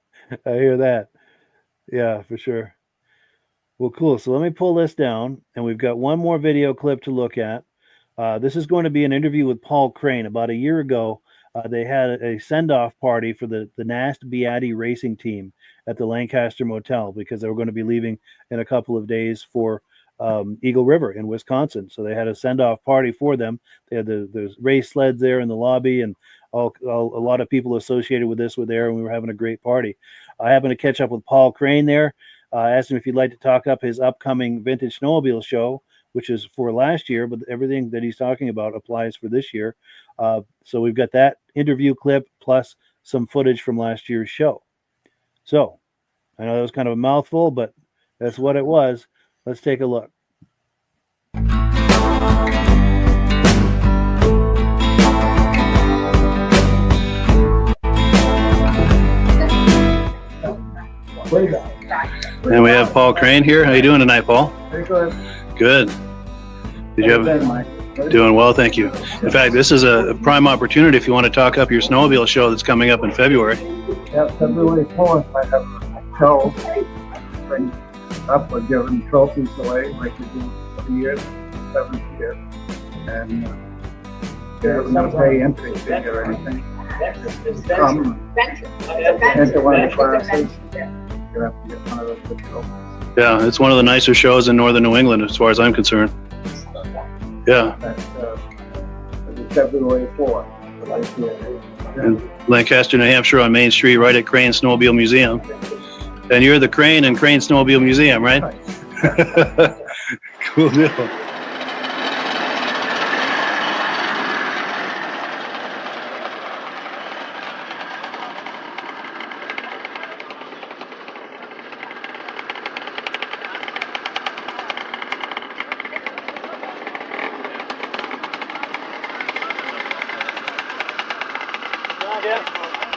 hear that. Yeah, for sure. Well, cool. So let me pull this down, and we've got one more video clip to look at. This is going to be an interview with Paul Crane. About a year ago, they had a send-off party for the Nast Beatty racing team at the Lancaster Motel, because they were going to be leaving in a couple of days for Eagle River in Wisconsin. So they had a send-off party for them. They had the race sleds there in the lobby, and a lot of people associated with this were there, and we were having a great party. I happened to catch up with Paul Crane there. Asked him if he'd like to talk up his upcoming Vintage Snowmobile Show, which is for last year, but everything that he's talking about applies for this year. So we've got that interview clip plus some footage from last year's show. So I know that was kind of a mouthful, but that's what it was. Let's take a look. And we have Paul Crane here. How you doing tonight, Paul?
Very good.
Good. Did you have doing well? Thank you. In fact, this is a prime opportunity if you want to talk up your snowmobile show that's coming up in February.
Yeah, February 4th, I have a show. Bring up, we're giving trophies away like we do every year, 7th year. And there's no pay entry fee or anything. Come into one of the classes. you're going to have to get one of those good trophies.
Yeah, it's one of the nicer shows in northern New England, as far as I'm concerned. Yeah.
That's February 4th.
In Lancaster, New Hampshire, on Main Street, right at Crane Snowmobile Museum. And you're the Crane and Crane Snowmobile Museum, right? Cool deal.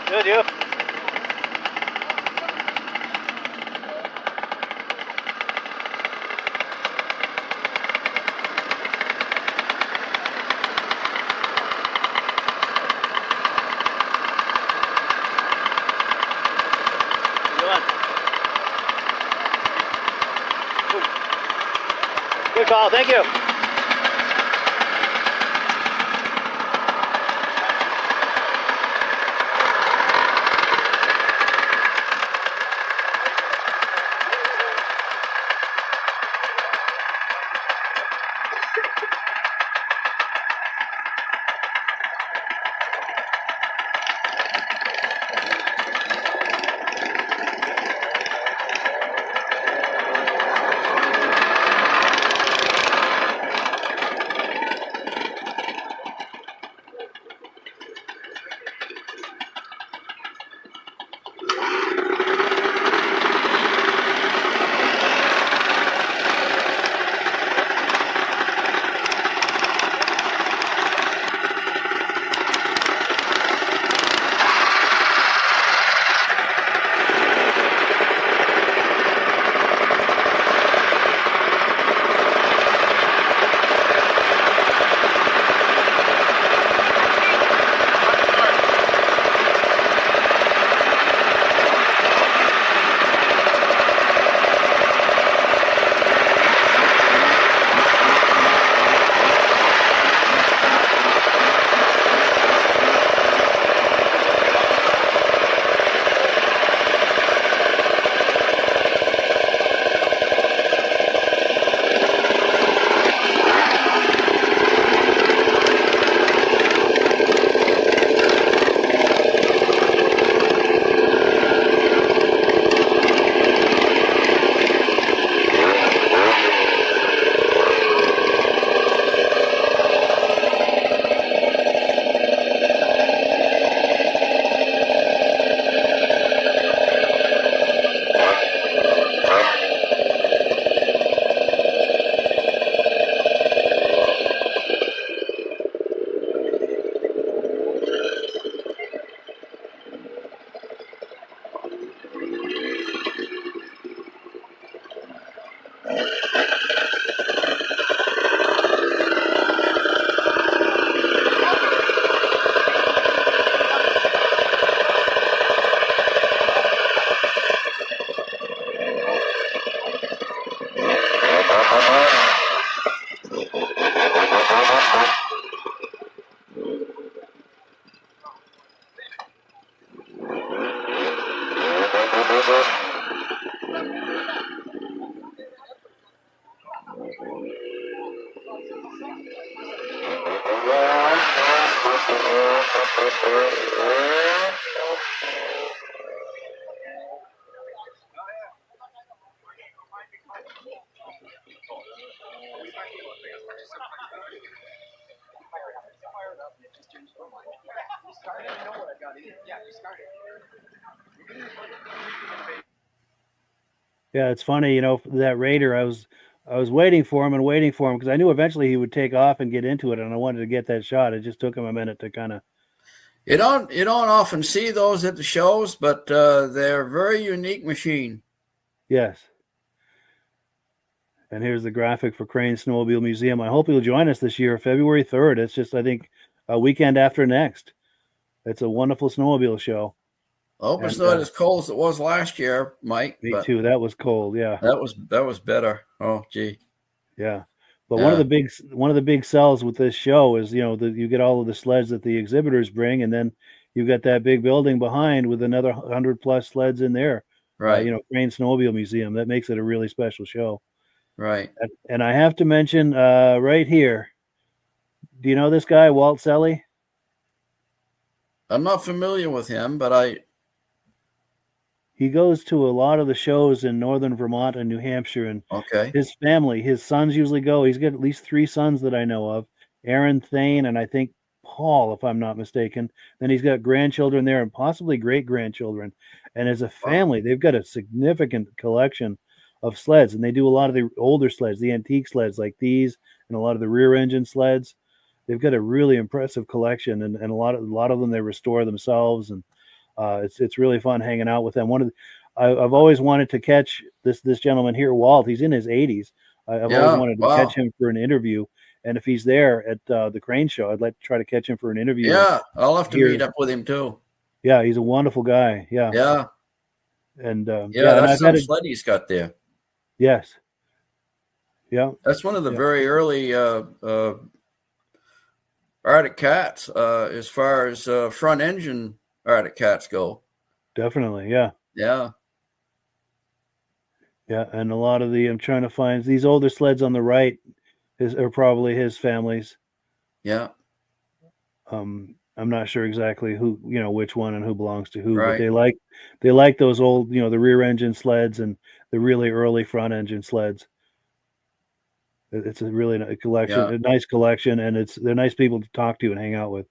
Good, you. Good call, thank you. Yeah, it's funny, you know, that Raider, I was waiting for him and waiting for him because I knew eventually he would take off and get into it, and I wanted to get that shot. It just took him a minute to kind of.
You don't often see those at the shows, but they're a very unique machine.
Yes. And here's the graphic for Crane Snowmobile Museum. I hope you'll join us this year, February 3rd. It's just, I think, a weekend after next. It's a wonderful snowmobile show.
I hope it's not as cold as it was last year, Mike.
Me too. That was cold. Yeah.
That was better. Oh, gee.
Yeah. But one of the big sells with this show is, you know, you get all of the sleds that the exhibitors bring, and then you've got that big building behind with another 100+ sleds in there.
Right.
Crane Snowmobile Museum. That makes it a really special show.
Right.
And I have to mention right here, do you know this guy, Walt Selly?
I'm not familiar with him, but
he goes to a lot of the shows in northern Vermont and New Hampshire, and
okay.
his family, his sons usually go. He's got at least 3 sons that I know of, Aaron, Thane, and I think Paul, if I'm not mistaken. Then he's got grandchildren there and possibly great-grandchildren. And as a family, they've got a significant collection of sleds, and they do a lot of the older sleds, the antique sleds like these, and a lot of the rear-engine sleds. They've got a really impressive collection, and a lot of them they restore themselves, and it's really fun hanging out with them. I've always wanted to catch this gentleman here, Walt. He's in his 80s. I've always wanted to catch him for an interview, and if he's there at the Crane Show, I'd like to try to catch him for an interview.
Yeah, I'll have to meet up with him too.
Yeah, he's a wonderful guy. Yeah.
Yeah.
And
that's some sled he's got there.
Yes. Yeah.
That's one of the very early Arctic Cats as far as front engine Arctic Cats go.
Definitely. Yeah.
Yeah.
Yeah. And a lot of I'm trying to find these older sleds on the right are probably his family's.
Yeah.
I'm not sure exactly who, which one and who belongs to who,
right.
but they like those old, the rear engine sleds and the really early front engine sleds. It's a really nice collection, a nice collection, and they're nice people to talk to and hang out with.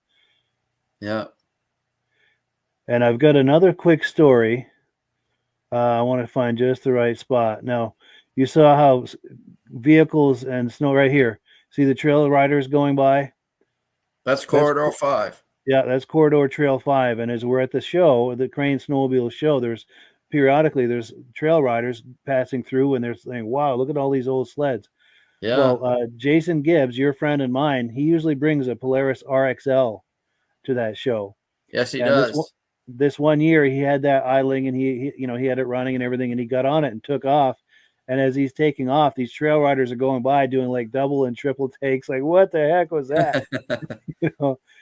Yeah.
And I've got another quick story. I want to find just the right spot. Now, you saw how vehicles and snow right here. See the trail riders going by?
That's Corridor 5.
Yeah, that's Corridor Trail 5. And as we're at the show, the Crane Snowmobile show, there's trail riders passing through, and they're saying, wow, look at all these old sleds.
Yeah.
Well, Jason Gibbs, your friend and mine, he usually brings a Polaris RXL to that show.
Yes, he does.
This one year, he had that idling, and he had it running and everything, and he got on it and took off. And as he's taking off, these trail riders are going by doing like double and triple takes. Like, what the heck was that?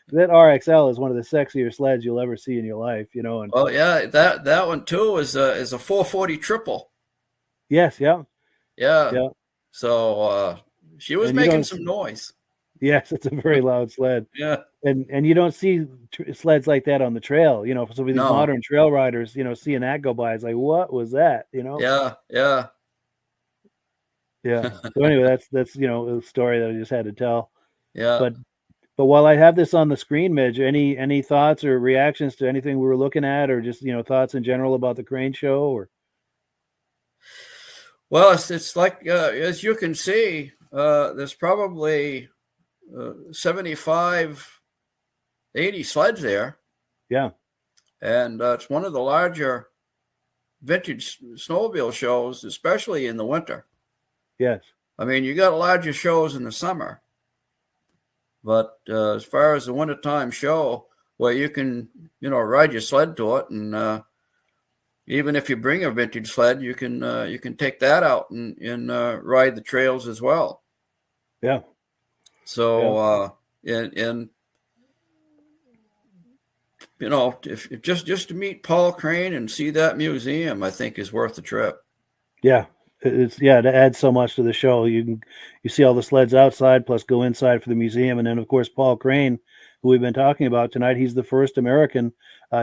That RXL is one of the sexier sleds you'll ever see in your life. And
that one too is a 440 triple.
Yes, yeah.
So she was making some noise.
Yes, it's a very loud sled.
Yeah,
and you don't see sleds like that on the trail. So with these modern trail riders, seeing that go by, it's like, what was that?
Yeah.
So anyway, that's a story that I just had to tell.
Yeah.
But while I have this on the screen, Midge, any thoughts or reactions to anything we were looking at, or just thoughts in general about the Crane Show? Or
well, it's like as you can see, there's probably 75, 80 sleds there.
Yeah,
and it's one of the larger vintage snowmobile shows, especially in the winter.
Yes,
I mean, you got larger shows in the summer. But as far as the wintertime show, where you can, ride your sled to it, and even if you bring a vintage sled, you can take that out and ride the trails as well.
Yeah.
So if just to meet Paul Crane and see that museum, I think is worth the trip.
Yeah. It adds so much to the show. You see all the sleds outside, plus go inside for the museum, and then of course Paul Crane, who we've been talking about tonight. He's the first American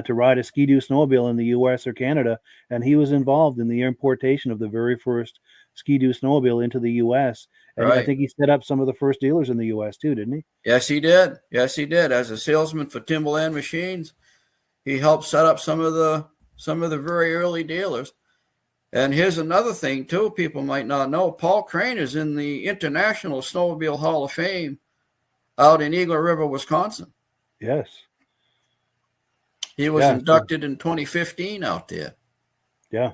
to ride a Ski-Doo snowmobile in the U.S. or Canada, and he was involved in the importation of the very first Ski-Doo snowmobile into the U.S. And I think he set up some of the first dealers in the U.S. too, didn't he?
Yes, he did. As a salesman for Timberland machines, he helped set up some of the very early dealers. And here's another thing, too, people might not know. Paul Crane is in the International Snowmobile Hall of Fame out in Eagle River, Wisconsin.
Yes.
He was inducted in 2015 out there.
Yeah.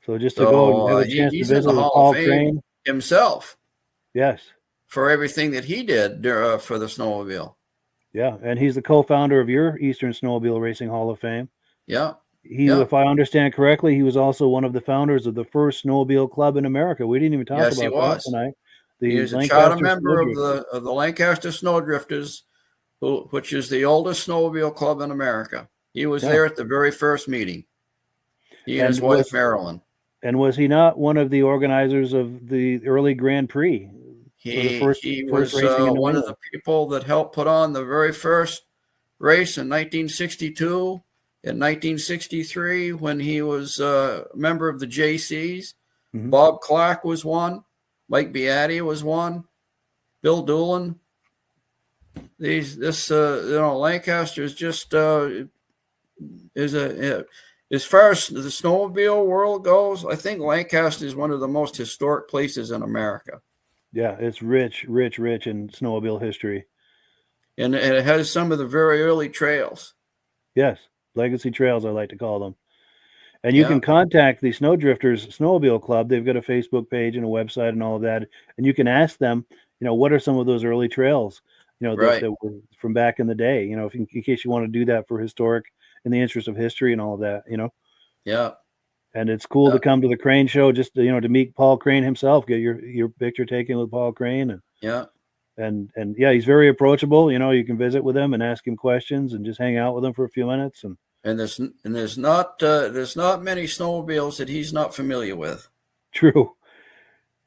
So just to go and have a chance to visit with Paul Crane
himself.
Yes.
For everything that he did for the snowmobile.
Yeah, and he's the co-founder of your Eastern Snowmobile Racing Hall of Fame.
Yeah.
If I understand correctly, he was also one of the founders of the first snowmobile club in America. We didn't even talk about that tonight.
He was a charter member of the Lancaster Snowdrifters, which is the oldest snowmobile club in America. He was there at the very first meeting. He and his wife, Marilyn.
And was he not one of the organizers of the early Grand Prix?
He was
racing in New
one of
England?
the people that helped put on the very first race in 1962. In 1963, when he was a member of the JCs, Bob Clark was one, Mike Beatty was one, Bill Doolin. Lancaster is just as far as the snowmobile world goes, I think Lancaster is one of the most historic places in America.
Yeah, it's rich in snowmobile history.
And it has some of the very early trails.
Yes, legacy trails, I like to call them. And you can contact the Snowdrifters Snowmobile Club. They've got a Facebook page and a website and all of that. And you can ask them, what are some of those early trails, that were from back in the day, in case you want to do that for historic, in the interest of history and all of that,
Yeah.
And it's cool to come to the Crane show just to, to meet Paul Crane himself, get your picture taken with Paul Crane. And he's very approachable. You can visit with him and ask him questions and just hang out with him for a few minutes.
And there's not many snowmobiles that he's not familiar with.
True.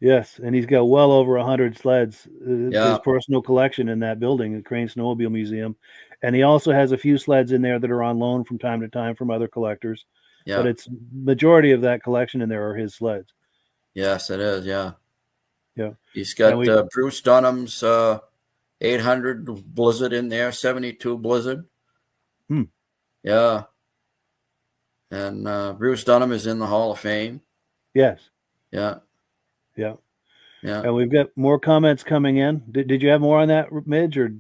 Yes, and he's got well over 100 sleds. His personal collection in that building, the Crane Snowmobile Museum, and he also has a few sleds in there that are on loan from time to time from other collectors. Yeah. But it's majority of that collection in there are his sleds.
Yes, it is. Yeah.
Yeah.
He's got Bruce Dunham's 800 Blizzard in there, 72 Blizzard. Yeah. And Bruce Dunham is in the Hall of Fame.
Yes.
Yeah.
Yeah.
Yeah.
And we've got more comments coming in. Did you have more on that, Midge? Or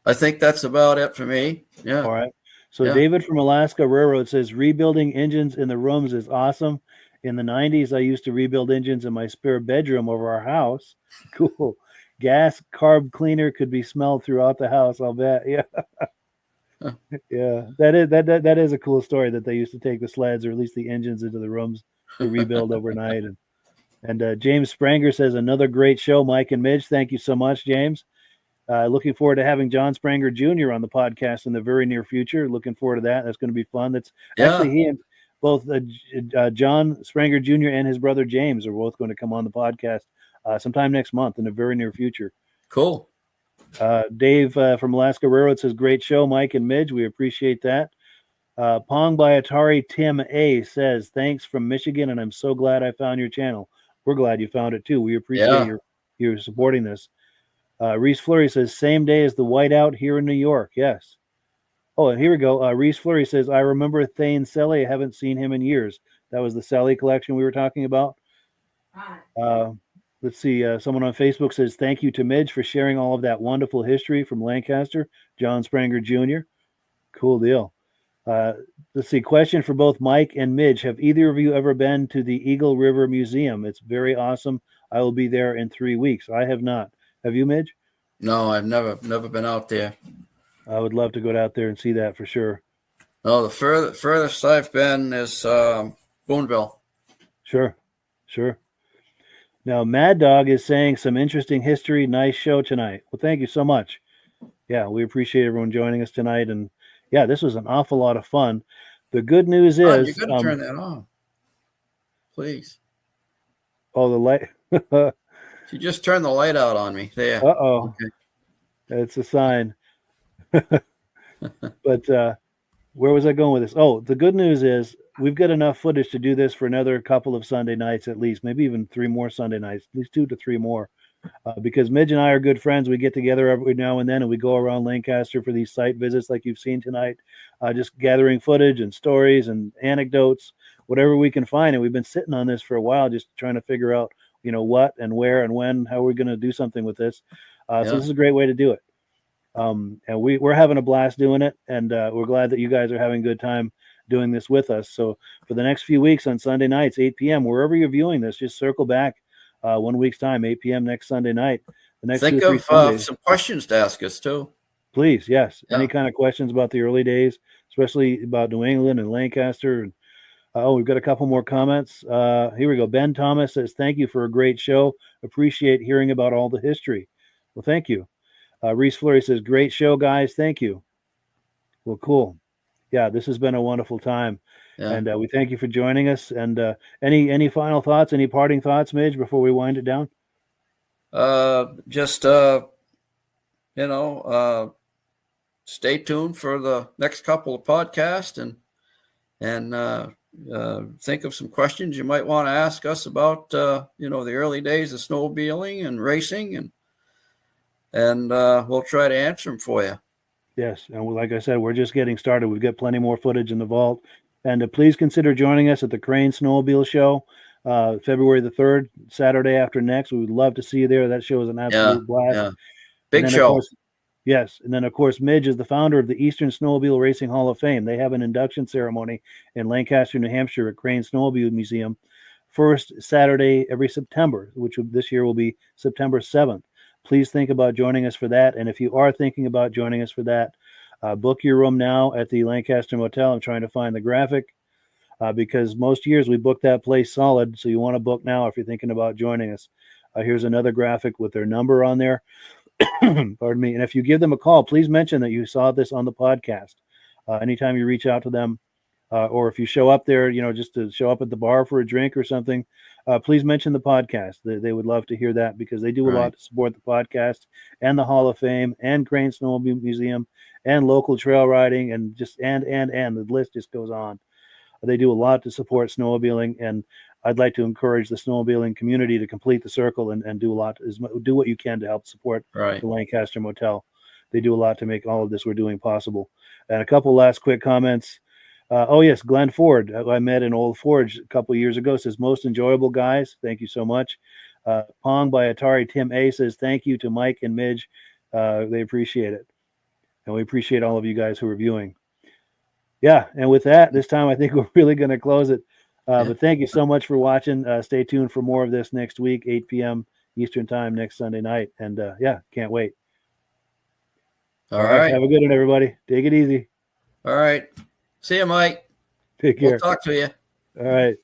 I think that's about it for me. Yeah.
All right. So David from Alaska Railroad says rebuilding engines in the rooms is awesome. In the 90s, I used to rebuild engines in my spare bedroom over our house. Cool. Gas carb cleaner could be smelled throughout the house, I'll bet. Yeah. Yeah. That is a cool story that they used to take the sleds or at least the engines into the rooms to rebuild overnight. And James Spranger says, another great show, Mike and Midge. Thank you so much, James. Looking forward to having John Spranger Jr. on the podcast in the very near future. Looking forward to that. That's going to be fun. That's actually he and both John Spranger Jr. and his brother James are both going to come on the podcast sometime next month in the very near future.
Cool.
Dave from Alaska Railroad says, great show, Mike and Midge. We appreciate that. Pong by Atari Tim A says, thanks from Michigan, and I'm so glad I found your channel. We're glad you found it too. We appreciate your supporting this. Reese Fleury says, same day as the whiteout here in New York. Yes. Oh, and here we go. Reese Fleury says, I remember Thane Selly. I haven't seen him in years. That was the Selly collection we were talking about. Let's see. Someone on Facebook says, thank you to Midge for sharing all of that wonderful history from Lancaster. John Spranger Jr. Cool deal. Let's see. Question for both Mike and Midge. Have either of you ever been to the Eagle River Museum? It's very awesome. I will be there in 3 weeks. I have not. Have you, Midge?
No, I've never been out there.
I would love to go out there and see that for sure.
No, the furthest I've been is Boonville.
Sure. Now, Mad Dog is saying some interesting history. Nice show tonight. Well, thank you so much. Yeah, we appreciate everyone joining us tonight. And yeah, this was an awful lot of fun. The good news is...
you got to turn that on. Please.
Oh, the light...
You just turned the light out on me. There.
Uh-oh. Okay. It's a sign. But where was I going with this? Oh, the good news is we've got enough footage to do this for another couple of Sunday nights at least, maybe even 3 more Sunday nights, at least 2 to 3 more. Because Midge and I are good friends. We get together every now and then and we go around Lancaster for these site visits like you've seen tonight, just gathering footage and stories and anecdotes, whatever we can find. And we've been sitting on this for a while just trying to figure out what and where and when, how we're going to do something with this. So this is a great way to do it. And we're having a blast doing it. And we're glad that you guys are having a good time doing this with us. So for the next few weeks on Sunday nights, 8 p.m., wherever you're viewing this, just circle back 1 week's time, 8 p.m. next Sunday night. The next
Think of some questions to ask us too.
Please. Yes. Yeah. Any kind of questions about the early days, especially about New England and Lancaster. And we've got a couple more comments. Here we go. Ben Thomas says, thank you for a great show. Appreciate hearing about all the history. Well, thank you. Reese Fleury says, great show, guys. Thank you. Well, cool. Yeah, this has been a wonderful time.
Yeah.
And we thank you for joining us. And any final thoughts, any parting thoughts, Midge, before we wind it down?
Just stay tuned for the next couple of podcasts, and think of some questions you might want to ask us about the early days of snowmobiling and racing, and we'll try to answer them for you.
Yes, and like I said, we're just getting started. We've got plenty more footage in the vault. And please consider joining us at the Crane Snowmobile Show, February the 3rd, Saturday after next. We would love to see you there. That show is an absolute blast.
Yeah. Big
And then,
show.
Of course, yes. And then, of course, Midge is the founder of the Eastern Snowmobile Racing Hall of Fame. They have an induction ceremony in Lancaster, New Hampshire at Crane Snowmobile Museum, first Saturday every September, which this year will be September 7th. Please think about joining us for that. And if you are thinking about joining us for that, book your room now at the Lancaster Motel. I'm trying to find the graphic because most years we book that place solid. So you want to book now if you're thinking about joining us. Here's another graphic with their number on there. Pardon me. And if you give them a call, please mention that you saw this on the podcast. Anytime you reach out to them, or if you show up there, just to show up at the bar for a drink or something, please mention the podcast. They would love to hear that because they do a lot to support the podcast and the Hall of Fame and Crane Snowmobile Museum and local trail riding and the list just goes on. They do a lot to support snowmobiling, and I'd like to encourage the snowmobiling community to complete the circle and do what you can to help support the Lancaster Motel. They do a lot to make all of this we're doing possible. And a couple last quick comments. Oh yes, Glenn Ford. I met in Old Forge a couple years ago. Says most enjoyable guys. Thank you so much. Pong by Atari Tim A says thank you to Mike and Midge. They appreciate it, and we appreciate all of you guys who are viewing. Yeah, and with that, this time I think we're really going to close it. But thank you so much for watching. Stay tuned for more of this next week, 8 p.m. Eastern time next Sunday night. And can't wait.
All right.
Have a good one, everybody. Take it easy.
All right. See you, Mike.
Take care.
We'll talk to you.
All right.